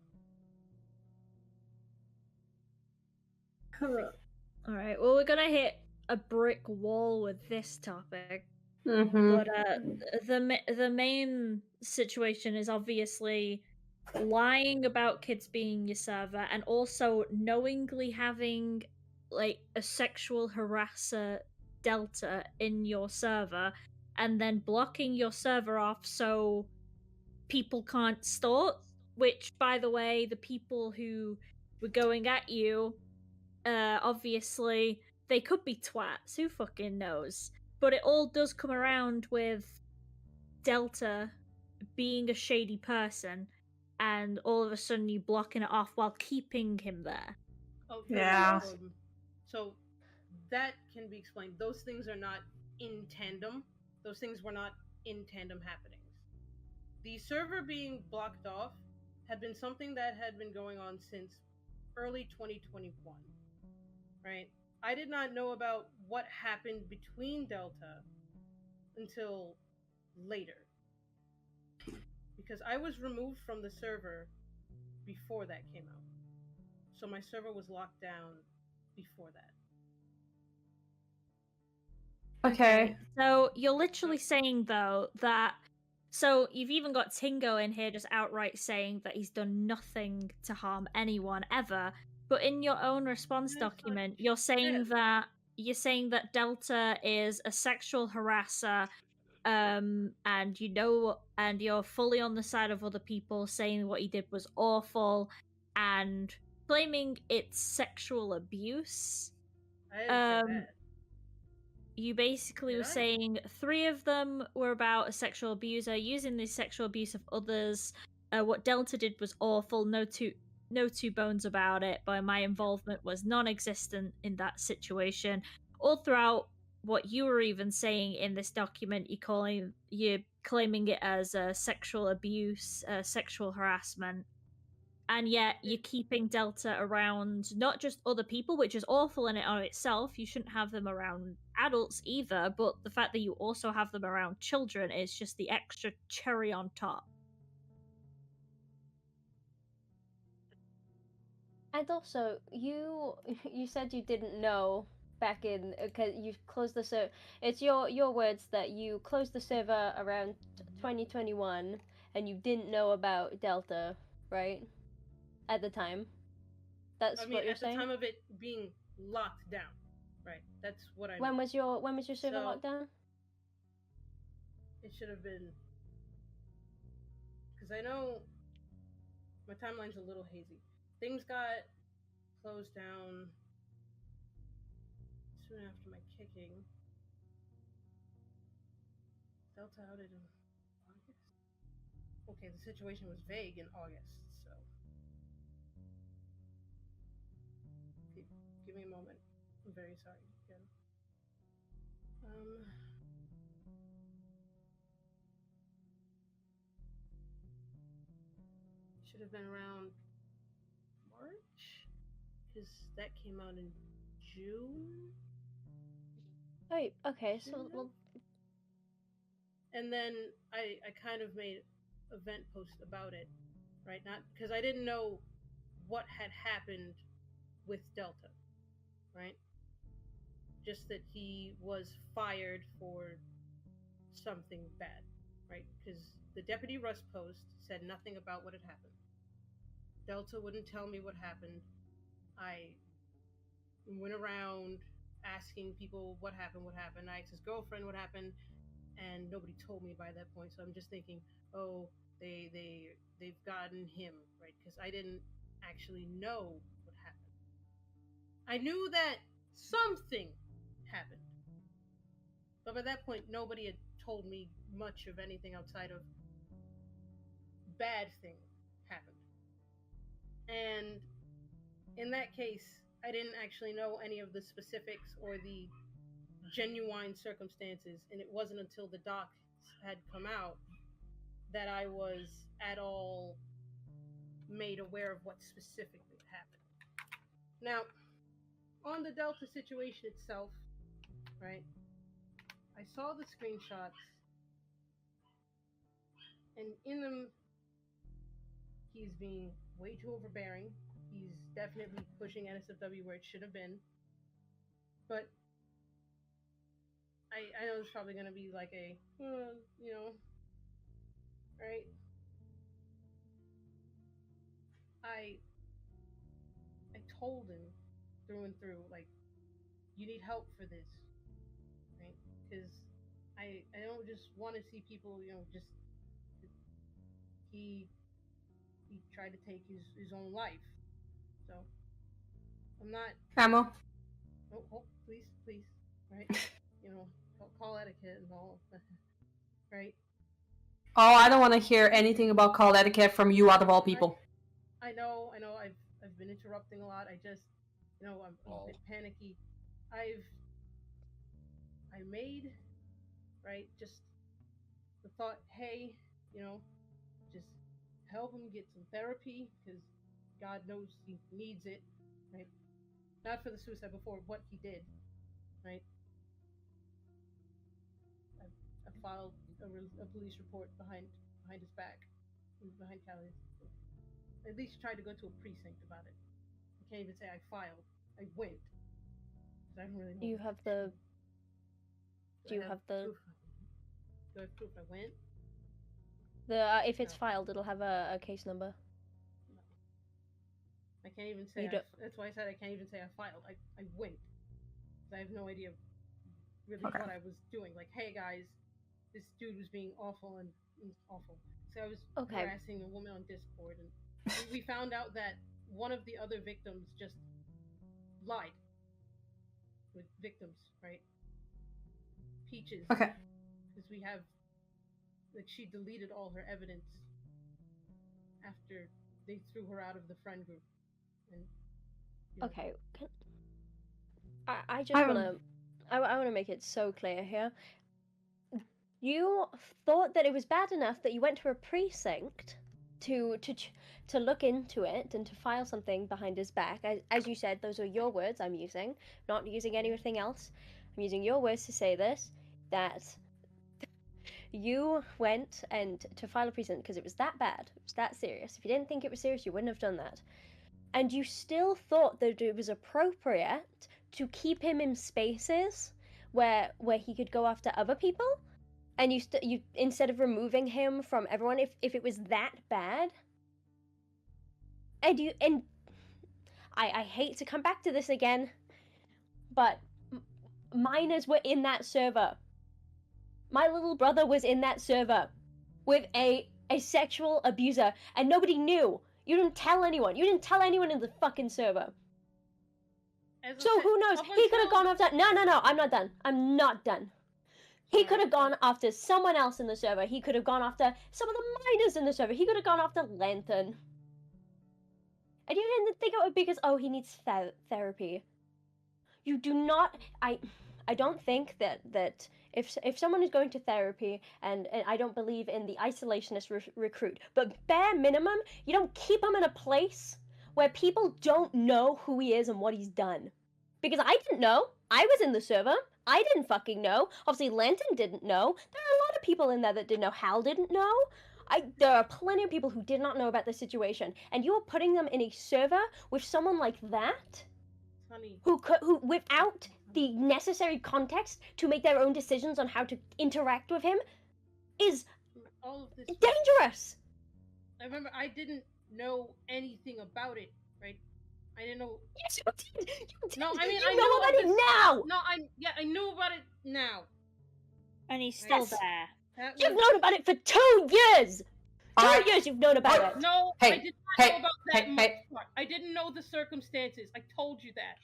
Alright, well, we're gonna hit a brick wall with this topic. Mm-hmm. But the main situation is obviously lying about kids being your server, and also knowingly having like a sexual harasser delta in your server, and then blocking your server off so people can't stalk which, by the way, the people who were going at you, obviously, they could be twats. Who fucking knows? But it all does come around with Delta being a shady person, and all of a sudden you blocking it off while keeping him there. Oh, Yeah. So that can be explained. Those things are not in tandem. Those things were not in tandem happenings. The server being blocked off had been something that had been going on since early 2021, right? I did not know about what happened between Delta until later, because I was removed from the server before that came out. So my server was locked down before that. Okay. So you're literally saying, though, that... So you've even got Tingo in here just outright saying that he's done nothing to harm anyone ever. But in your own response That's not document, you're saying shit. that Delta is a sexual harasser, and and you're fully on the side of other people, saying what he did was awful, and claiming it's sexual abuse. I didn't say that. You basically were saying 3 of them were about a sexual abuser using the sexual abuse of others. What Delta did was awful. No two bones about it. But my involvement was non-existent in that situation. All throughout what you were even saying in this document, you're claiming it as sexual abuse, sexual harassment. And yet you're keeping Delta around not just other people, which is awful in it on itself. You shouldn't have them around adults either, but the fact that you also have them around children is just the extra cherry on top. And also, you said you didn't know back in, because you closed the server. It's your words that you closed the server around 2021, and you didn't know about Delta, right? At the time. That's what you're saying? At the time of it being locked down, right? That's what I mean. When was your server locked down? It should have been, because I know my timeline's a little hazy. Things got closed down soon after my kicking. Delta outed in August? Okay, the situation was vague in August, so... Give me a moment. I'm very sorry again. Should have been around March, because that came out in June. Wait, okay, so well... And then I kind of made a vent post about it, right? Not because I didn't know what had happened with Delta, right? Just that he was fired for something bad, right? Because the Deputy Rust post said nothing about what had happened. Delta wouldn't tell me what happened. I went around asking people what happened. I asked his girlfriend what happened, and nobody told me by that point. So I'm just thinking, oh, they've gotten him, right? Because I didn't actually know what happened. I knew that something happened, but by that point, nobody had told me much of anything outside of bad thing happened. And in that case, I didn't actually know any of the specifics or the genuine circumstances, and it wasn't until the docs had come out that I was at all made aware of what specifically happened. Now, on the Delta situation itself, right, I saw the screenshots, and in them, he's being way too overbearing. He's definitely pushing NSFW where it should have been. But I know it's probably going to be like a, right? I told him through and through, like, you need help for this, right? Because I don't just want to see people, just... He he tried to take his own life. So I'm not. Ammo. Oh, please, right? Call etiquette and all, right? Oh, I don't want to hear anything about call etiquette from you out of all people. I know. I've been interrupting a lot. I just, I'm a bit panicky. I made, right, just the thought, hey, just help him get some therapy, because God knows he needs it, right? Not for the suicide, but for what he did, right? I filed a police report behind his back, behind Callie's. At least tried to go to a precinct about it. I can't even say I filed. I went. I don't really know. Do you have the? Do you have the? Proof? Do I have proof I went? If it's filed, it'll have a case number. No. I can't even say. That's why I said I can't even say I filed. I went. I have no idea really what I was doing. Like, hey guys, this dude was being awful and awful. So I was harassing a woman on Discord, and we found out that one of the other victims just lied with victims, right? Peaches. Okay. Because we have, she deleted all her evidence after they threw her out of the friend group. And, Okay. I just wanna, I wanna make it so clear here. You thought that it was bad enough that you went to a precinct to look into it and to file something behind his back. As you said, those are your words I'm using, not using anything else. I'm using your words to say this, that you went and to file a precinct because it was that bad, it was that serious. If you didn't think it was serious, you wouldn't have done that. And you still thought that it was appropriate to keep him in spaces where he could go after other people, and you instead of removing him from everyone, if it was that bad. And I hate to come back to this again, but minors were in that server. My little brother was in that server with a sexual abuser, and nobody knew. You didn't tell anyone. You didn't tell anyone in the fucking server. So who knows? He could have gone after... No, I'm not done. I'm not done. He could have gone after someone else in the server. He could have gone after some of the minors in the server. He could have gone after Lantern. And you didn't think it would be because, oh, he needs therapy. You do not... I don't think that if someone is going to therapy, and I don't believe in the isolationist recruit, but bare minimum, you don't keep him in a place where people don't know who he is and what he's done. Because I didn't know. I was in the server. I didn't fucking know. Obviously, Lantern didn't know. There are a lot of people in there that didn't know. Hal didn't know. There are plenty of people who did not know about the situation. And you're putting them in a server with someone like that? Honey. Who without the necessary context to make their own decisions on how to interact with him is all of this dangerous. I remember I didn't know anything about it, right? I didn't know. Yes, you did. You did. No, I mean, you I know about it now. No, I knew about it now. And he's still Yes. there. You've known about it for 2 years. 2 years you've known about it. No, Hey, I did not know about that hey, much hey. part. I didn't know the circumstances. I told you that.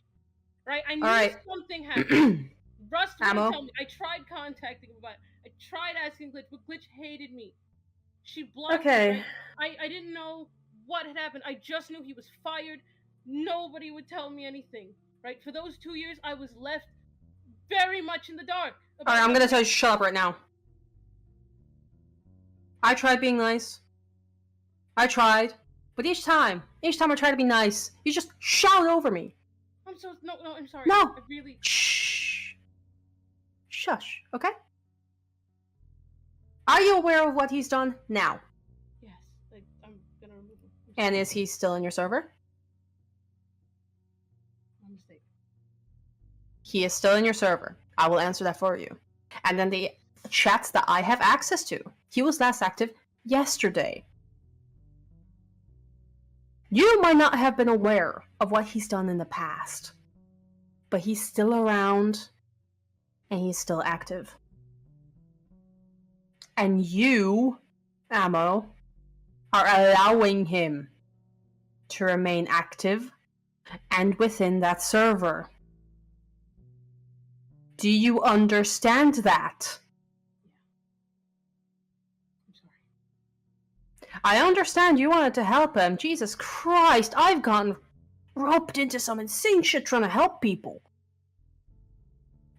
Right? I knew right. something happened. Russ wouldn't Ammo. tell me. I tried contacting him about it. I tried asking Glitch, but Glitch hated me. She blocked Okay. me. Right? I didn't know what had happened. I just knew he was fired. Nobody would tell me anything. Right? For those 2 years, I was left very much in the dark. Alright, I'm gonna tell you to shut up right now. I tried being nice. I tried. But each time I try to be nice, you just shout over me. No, I'm sorry. No. I really... Shh. Shush, okay? Are you aware of what he's done now? Yes. I'm gonna remove him. And is he still in your server? My mistake. He is still in your server. I will answer that for you. And then the chats that I have access to. He was last active yesterday. You might not have been aware of what he's done in the past, but he's still around, and he's still active. And you, Ammo, are allowing him to remain active and within that server. Do you understand that? I'm sorry. I understand you wanted to help him. Jesus Christ, I've gotten roped into some insane shit trying to help people.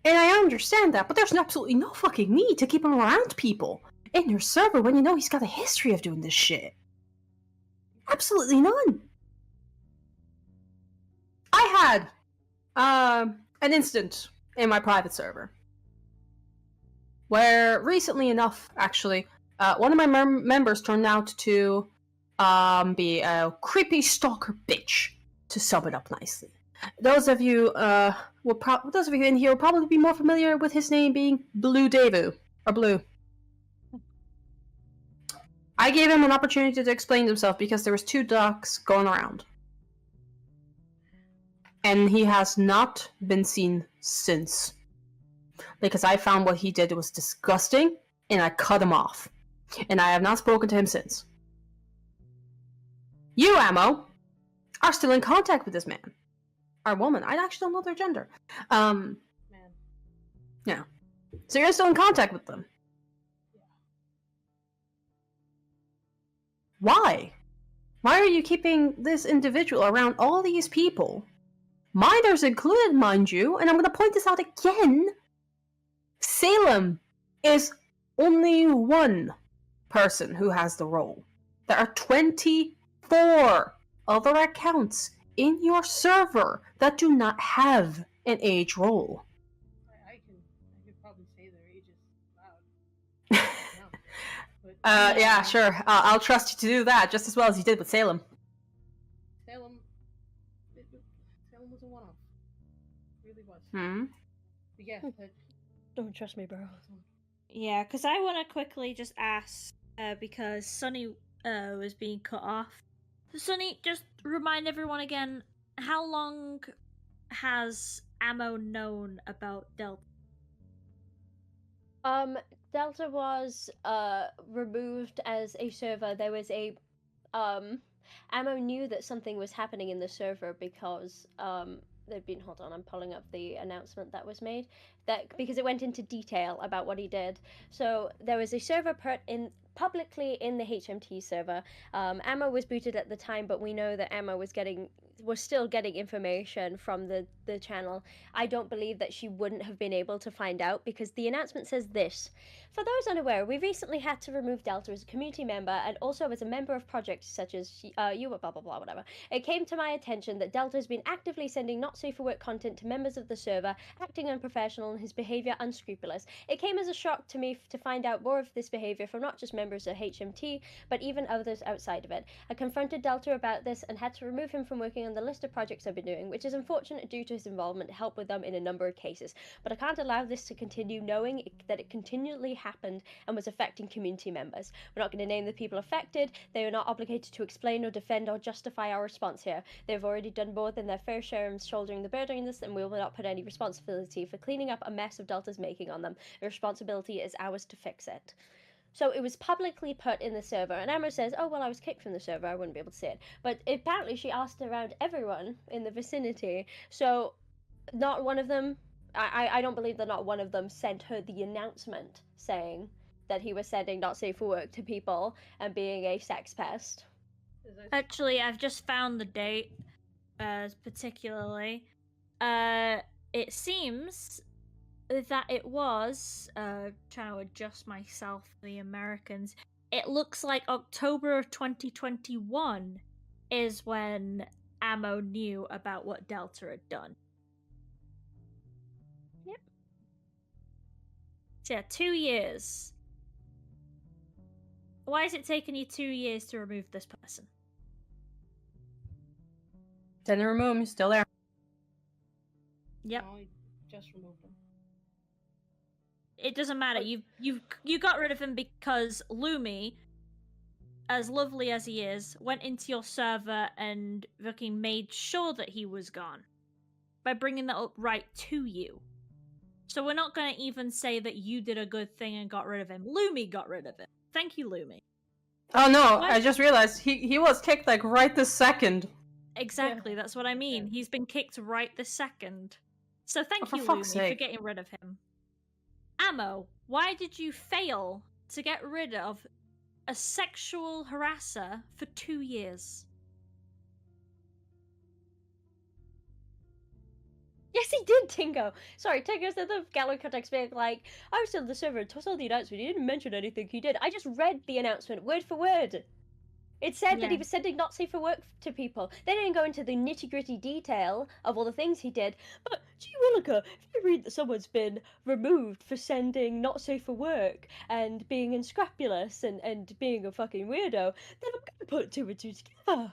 And I understand that, but there's absolutely no fucking need to keep him around people in your server when you know he's got a history of doing this shit. Absolutely none. I had an incident in my private server where recently enough, actually, one of my members turned out to be a creepy stalker bitch, to sum it up nicely. Those of you in here will probably be more familiar with his name being Blue Devu, or Blue. I gave him an opportunity to explain himself because there was 2 ducks going around. And he has not been seen since. Because I found what he did was disgusting, and I cut him off. And I have not spoken to him since. You, Ammo, are still in contact with this man. Or woman. I actually don't know their gender. Man. Yeah. So you're still in contact with them. Yeah. Why? Why are you keeping this individual around all these people? Minors included, mind you, and I'm going to point this out again. Salem is only one person who has the role. There are 24 other accounts in your server that do not have an age role. I could probably say their ages loud. No, but Yeah, sure. I'll trust you to do that just as well as you did with Salem. Salem was a one-off. It really was. But yeah, but Don't trust me, bro. Yeah, because I want to quickly just ask, because Sunny was being cut off. Sunny, just remind everyone again, how long has Ammo known about Delta? Delta was removed as a server. There was a Ammo knew that something was happening in the server because there'd been, hold on, I'm pulling up the announcement that was made, that because it went into detail about what he did. So there was a server put in publicly in the HMT server. Ammo was booted at the time, but we know that Ammo was still getting information from the channel. I don't believe that she wouldn't have been able to find out, because the announcement says this: for those unaware, we recently had to remove Delta as a community member and also as a member of projects such as you blah blah blah whatever. It came to my attention that Delta has been actively sending not safe for work content to members of the server, acting unprofessional and his behavior unscrupulous. It came as a shock to me to find out more of this behavior from not just members of HMT, but even others outside of it. I confronted Delta about this and had to remove him from working on the list of projects I've been doing, which is unfortunate due to his involvement to help with them in a number of cases. But I can't allow this to continue, knowing that it continually happened and was affecting community members. We're not going to name the people affected. They are not obligated to explain or defend or justify our response here. They've already done more than their fair share in shouldering the burden in this, and we will not put any responsibility for cleaning up a mess of Delta's making on them. The responsibility is ours to fix it. So it was publicly put in the server, and Amber says, oh, well, I was kicked from the server, I wouldn't be able to see it. But apparently she asked around everyone in the vicinity, so not one of them, I don't believe that not one of them sent her the announcement saying that he was sending not safe for work to people and being a sex pest. Actually, I've just found the date, particularly. It seems that it was, trying to adjust myself for the Americans, it looks like October of 2021 is when Ammo knew about what Delta had done. Yep. So yeah, 2 years. Why is it taking you 2 years to remove this person? Didn't remove him, he's still there. Yep. No, I just removed him. It doesn't matter. You got rid of him because Lumi, as lovely as he is, went into your server and fucking made sure that he was gone by bringing that up right to you. So we're not going to even say that you did a good thing and got rid of him. Lumi got rid of him. Thank you, Lumi. Oh no, What? I just realized he was kicked like right this second. Exactly, that's what I mean. Okay. He's been kicked right this second. So thank For you, fuck's Lumi, for sake. getting rid of him. Ammo, why did you fail to get rid of a sexual harasser for 2 years? Yes, he did, Tingo. Sorry, Tingo said the gallery context being like, I was still in the server and saw the announcement. He didn't mention anything he did. I just read the announcement word for word. It said that he Yeah. was sending not safe for work to people. They didn't go into the nitty gritty detail of all the things he did. But, gee Williker, if you read that someone's been removed for sending not safe for work and being unscrupulous and being a fucking weirdo, then I'm gonna put two and two together.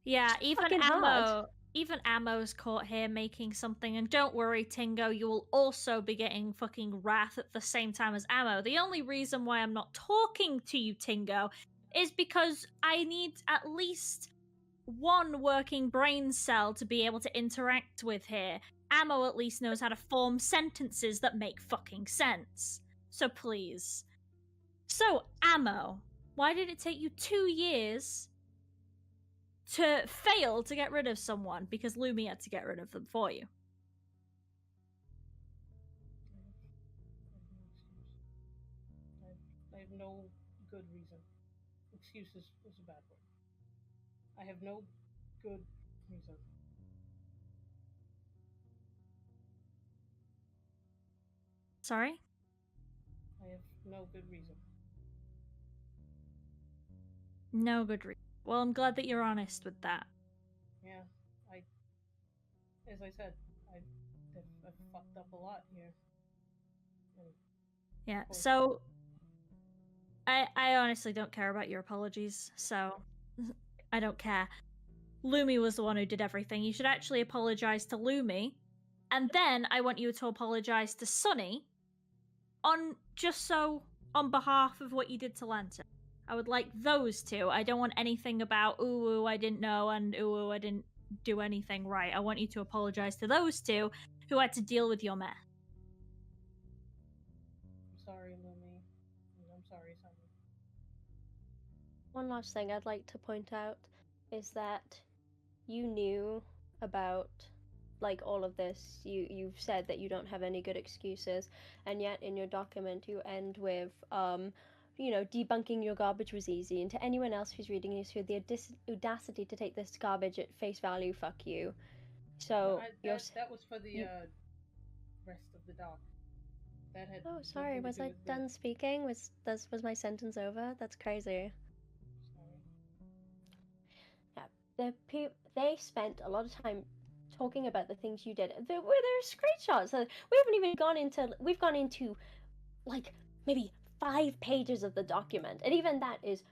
Yeah, It's fucking hard. even Ammo's caught here making something, and don't worry, Tingo, you will also be getting fucking wrath at the same time as Ammo. The only reason why I'm not talking to you, Tingo, is because I need at least one working brain cell to be able to interact with here. Ammo at least knows how to form sentences that make fucking sense. So please. So, Ammo, why did it take you 2 years to fail to get rid of someone? Because Lumi had to get rid of them for you. I have no good reason. Excuse is a bad word. I have no good reason. Sorry? I have no good reason. No good reason. Well, I'm glad that you're honest with that. Yeah, as I said, I've fucked up a lot here. And Yeah, course- so I honestly don't care about your apologies, so I don't care. Lumi was the one who did everything. You should actually apologize to Lumi, and then I want you to apologize to Sunny on behalf of what you did to Lantern. I would like those two. I don't want anything about ooh I didn't know and ooh I didn't do anything right. I want you to apologize to those two who had to deal with your mess. I'm sorry, Lumi. I'm sorry, Sunny. One last thing I'd like to point out is that you knew about like all of this. You've said that you don't have any good excuses, and yet in your document you end with debunking your garbage was easy, and to anyone else who's reading this who had the audacity to take this garbage at face value, fuck you. So that was for the rest of the doc. That had oh, sorry, nothing to was do I with done speaking? Was my sentence over? That's crazy. Sorry. Yeah, they spent a lot of time talking about the things you did. There are screenshots. We haven't even gone into. We've gone into like maybe 5 pages of the document, and even that is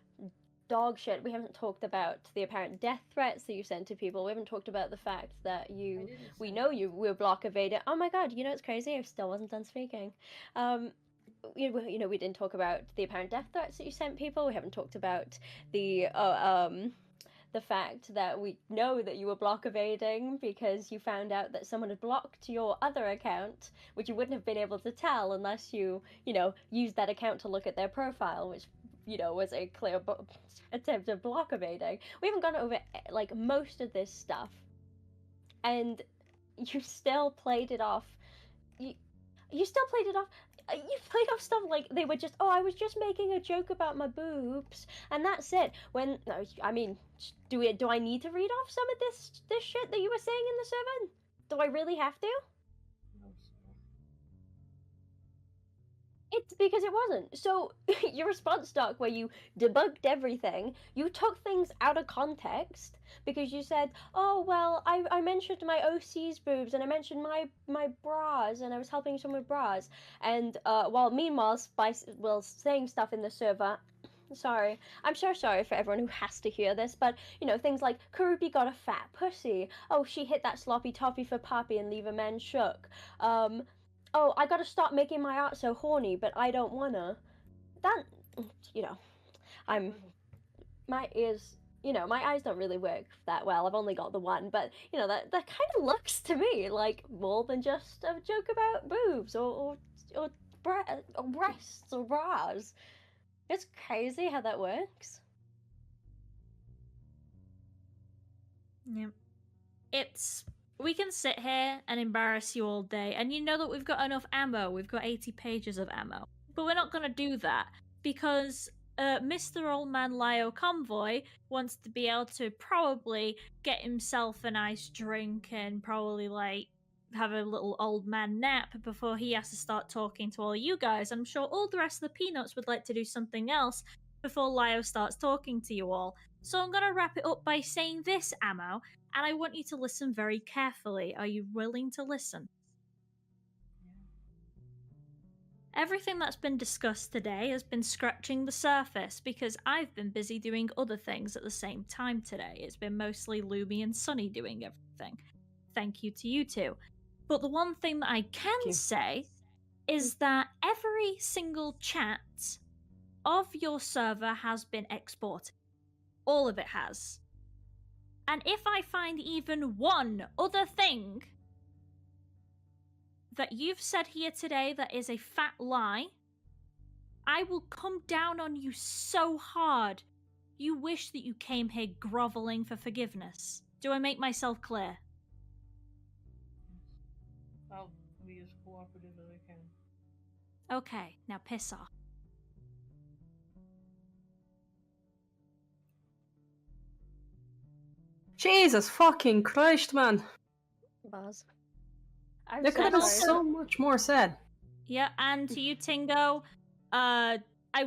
dog shit. We haven't talked about the apparent death threats that you sent to people. We haven't talked about the fact that we know you were block evaded. Oh my god, it's crazy. I still wasn't done speaking. We didn't talk about the apparent death threats that you sent people. We haven't talked about the fact that we know that you were block evading because you found out that someone had blocked your other account, which you wouldn't have been able to tell unless you used that account to look at their profile, which was a clear attempt of block evading. We haven't gone over like most of this stuff, and you still played it off. You still played it off. You played off stuff like they were just, oh, I was just making a joke about my boobs, and that's it. When I mean, do I need to read off some of this shit that you were saying in the server? Do I really have to? No, sir. It's because it wasn't. So your response doc where you debunked everything, you took things out of context because you said, oh well, I mentioned my OC's boobs and I mentioned my bras and I was helping someone with bras, and while meanwhile Spice was saying stuff in the server. Sorry, I'm so sorry for everyone who has to hear this, but things like Karupi got a fat pussy. Oh, she hit that sloppy toffee for Poppy and leave a man shook. Oh, I gotta stop making my art so horny, but I don't wanna. That, my ears, my eyes don't really work that well. I've only got the one, but, that kind of looks to me like more than just a joke about boobs or breasts or bras. It's crazy how that works. Yep. We can sit here and embarrass you all day, and you know that we've got enough ammo. We've got 80 pages of ammo. But we're not going to do that, because Mr. Old Man LioConvoy wants to be able to probably get himself a nice drink and probably, like, have a little old man nap before he has to start talking to all you guys. I'm sure all the rest of the Peanuts would like to do something else before Lio starts talking to you all. So I'm going to wrap it up by saying this, Ammo, and I want you to listen very carefully. Are you willing to listen? Everything that's been discussed today has been scratching the surface because I've been busy doing other things at the same time today. It's been mostly Lumi and Sunny doing everything. Thank you to you two. But the one thing that I can say is that every single chat of your server has been exported. All of it has. And if I find even one other thing that you've said here today that is a fat lie, I will come down on you so hard you wish that you came here groveling for forgiveness. Do I make myself clear? I'll be as cooperative as I can. Okay, now piss off. Jesus fucking Christ, man. Buzz. There could have been so much more said. Yeah, and to you, Tingo, I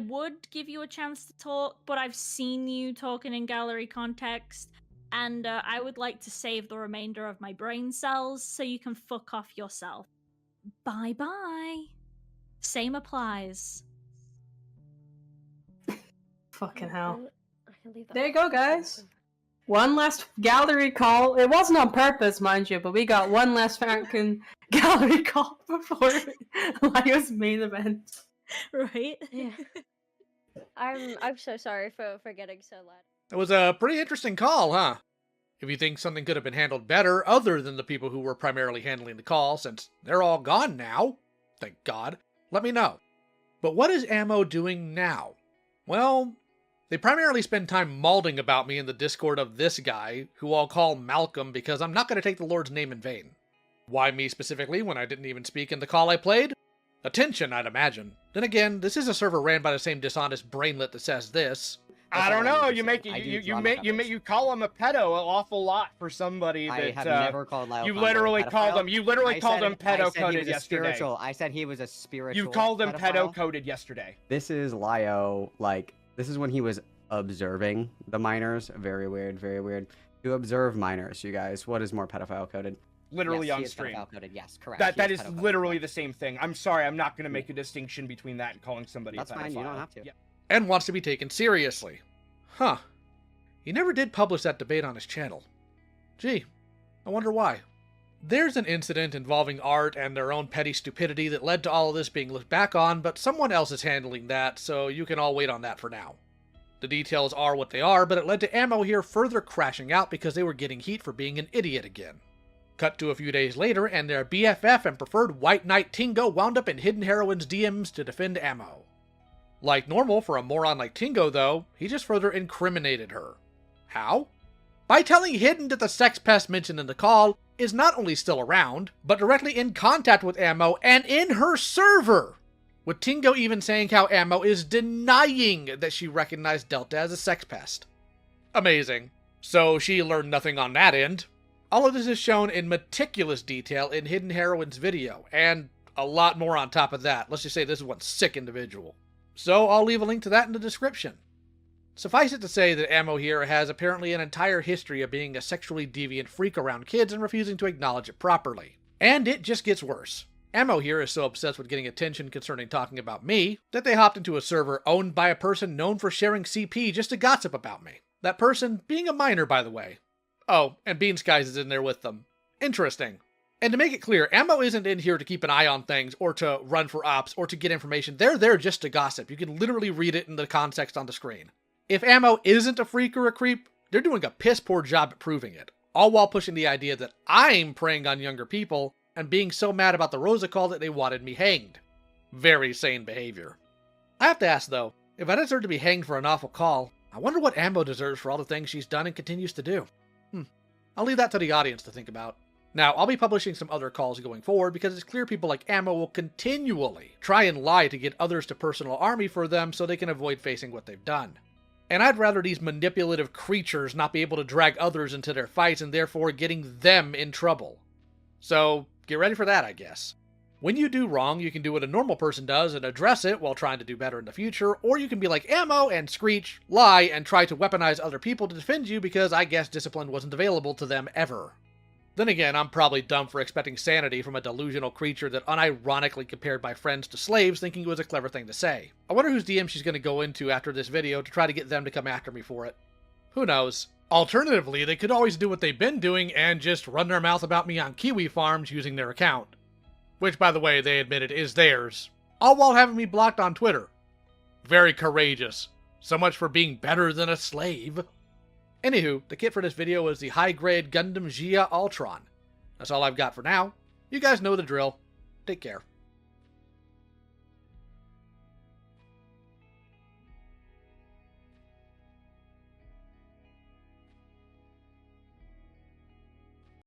would give you a chance to talk, but I've seen you talking in gallery context, and I would like to save the remainder of my brain cells so you can fuck off yourself. Bye-bye. Same applies. Fucking hell. I can leave that. There you go, guys. One last gallery call. It wasn't on purpose, mind you, but we got one last fucking gallery call before Lio's main event. Right? Yeah. I'm so sorry for getting so loud. It was a pretty interesting call, huh? If you think something could have been handled better, other than the people who were primarily handling the call, since they're all gone now, thank God, let me know. But what is Ammo doing now? Well, they primarily spend time mauling about me in the Discord of this guy, who I'll call Malcolm because I'm not going to take the Lord's name in vain. Why me specifically when I didn't even speak in the call I played? Attention, I'd imagine. Then again, this is a server ran by the same dishonest brainlet that says this. I don't know. You call him a pedo an awful lot for somebody that I have never called LioConvoy you literally a pedophile. called him. You literally called him pedo coded yesterday. I said he was a spiritual. You called him pedophile. pedo coded yesterday. This is Lio. Like this is when he was observing the minors. Very weird. Very weird. To observe minors, you guys. What is more pedophile coded? Literally yes, on he is stream. pedophile coded. Yes, correct. That is literally the same thing. I'm sorry. I'm not going to make a distinction between that and calling somebody That's a pedophile. fine. You don't have to. Yeah. And wants to be taken seriously. Huh. He never did publish that debate on his channel. Gee, I wonder why. There's an incident involving art and their own petty stupidity that led to all of this being looked back on, but someone else is handling that, so you can all wait on that for now. The details are what they are, but it led to Ammo here further crashing out because they were getting heat for being an idiot again. Cut to a few days later, and their BFF and preferred White Knight Tingo wound up in Hidden Heroine's DMs to defend Ammo. Like normal for a moron like Tingo, though, he just further incriminated her. How? By telling Hidden that the sex pest mentioned in the call is not only still around, but directly in contact with Ammo and in her server! With Tingo even saying how Ammo is denying that she recognized Delta as a sex pest. Amazing. So she learned nothing on that end. All of this is shown in meticulous detail in Hidden Heroine's video, and a lot more on top of that. Let's just say this is one sick individual. So I'll leave a link to that in the description. Suffice it to say that Ammo here has apparently an entire history of being a sexually deviant freak around kids and refusing to acknowledge it properly. And it just gets worse. Ammo here is so obsessed with getting attention concerning talking about me, that they hopped into a server owned by a person known for sharing CP just to gossip about me. That person being a minor, by the way. Oh, and Bean Skies is in there with them. Interesting. And to make it clear, Ammo isn't in here to keep an eye on things, or to run for ops, or to get information. They're there just to gossip. You can literally read it in the context on the screen. If Ammo isn't a freak or a creep, they're doing a piss-poor job at proving it. All while pushing the idea that I'm preying on younger people, and being so mad about the Rosa call that they wanted me hanged. Very sane behavior. I have to ask though, If I deserve to be hanged for an awful call, I wonder what Ammo deserves for all the things she's done and continues to do. I'll leave that to the audience to think about. Now, I'll be publishing some other calls going forward because it's clear people like Ammo will continually try and lie to get others to personal army for them so they can avoid facing what they've done. And I'd rather these manipulative creatures not be able to drag others into their fights and therefore getting them in trouble. So, get ready for that, I guess. When you do wrong, you can do what a normal person does and address it while trying to do better in the future, or you can be like Ammo and screech, lie, and try to weaponize other people to defend you because I guess discipline wasn't available to them ever. Then again, I'm probably dumb for expecting sanity from a delusional creature that unironically compared my friends to slaves, thinking it was a clever thing to say. I wonder whose DM she's going to go into after this video to try to get them to come after me for it. Who knows? Alternatively, they could always do what they've been doing and just run their mouth about me on Kiwi Farms using their account. Which, by the way, they admitted is theirs, all while having me blocked on Twitter. Very courageous. So much for being better than a slave. Anywho, the kit for this video is the high-grade Gundam Gia Ultron. That's all I've got for now. You guys know the drill. Take care.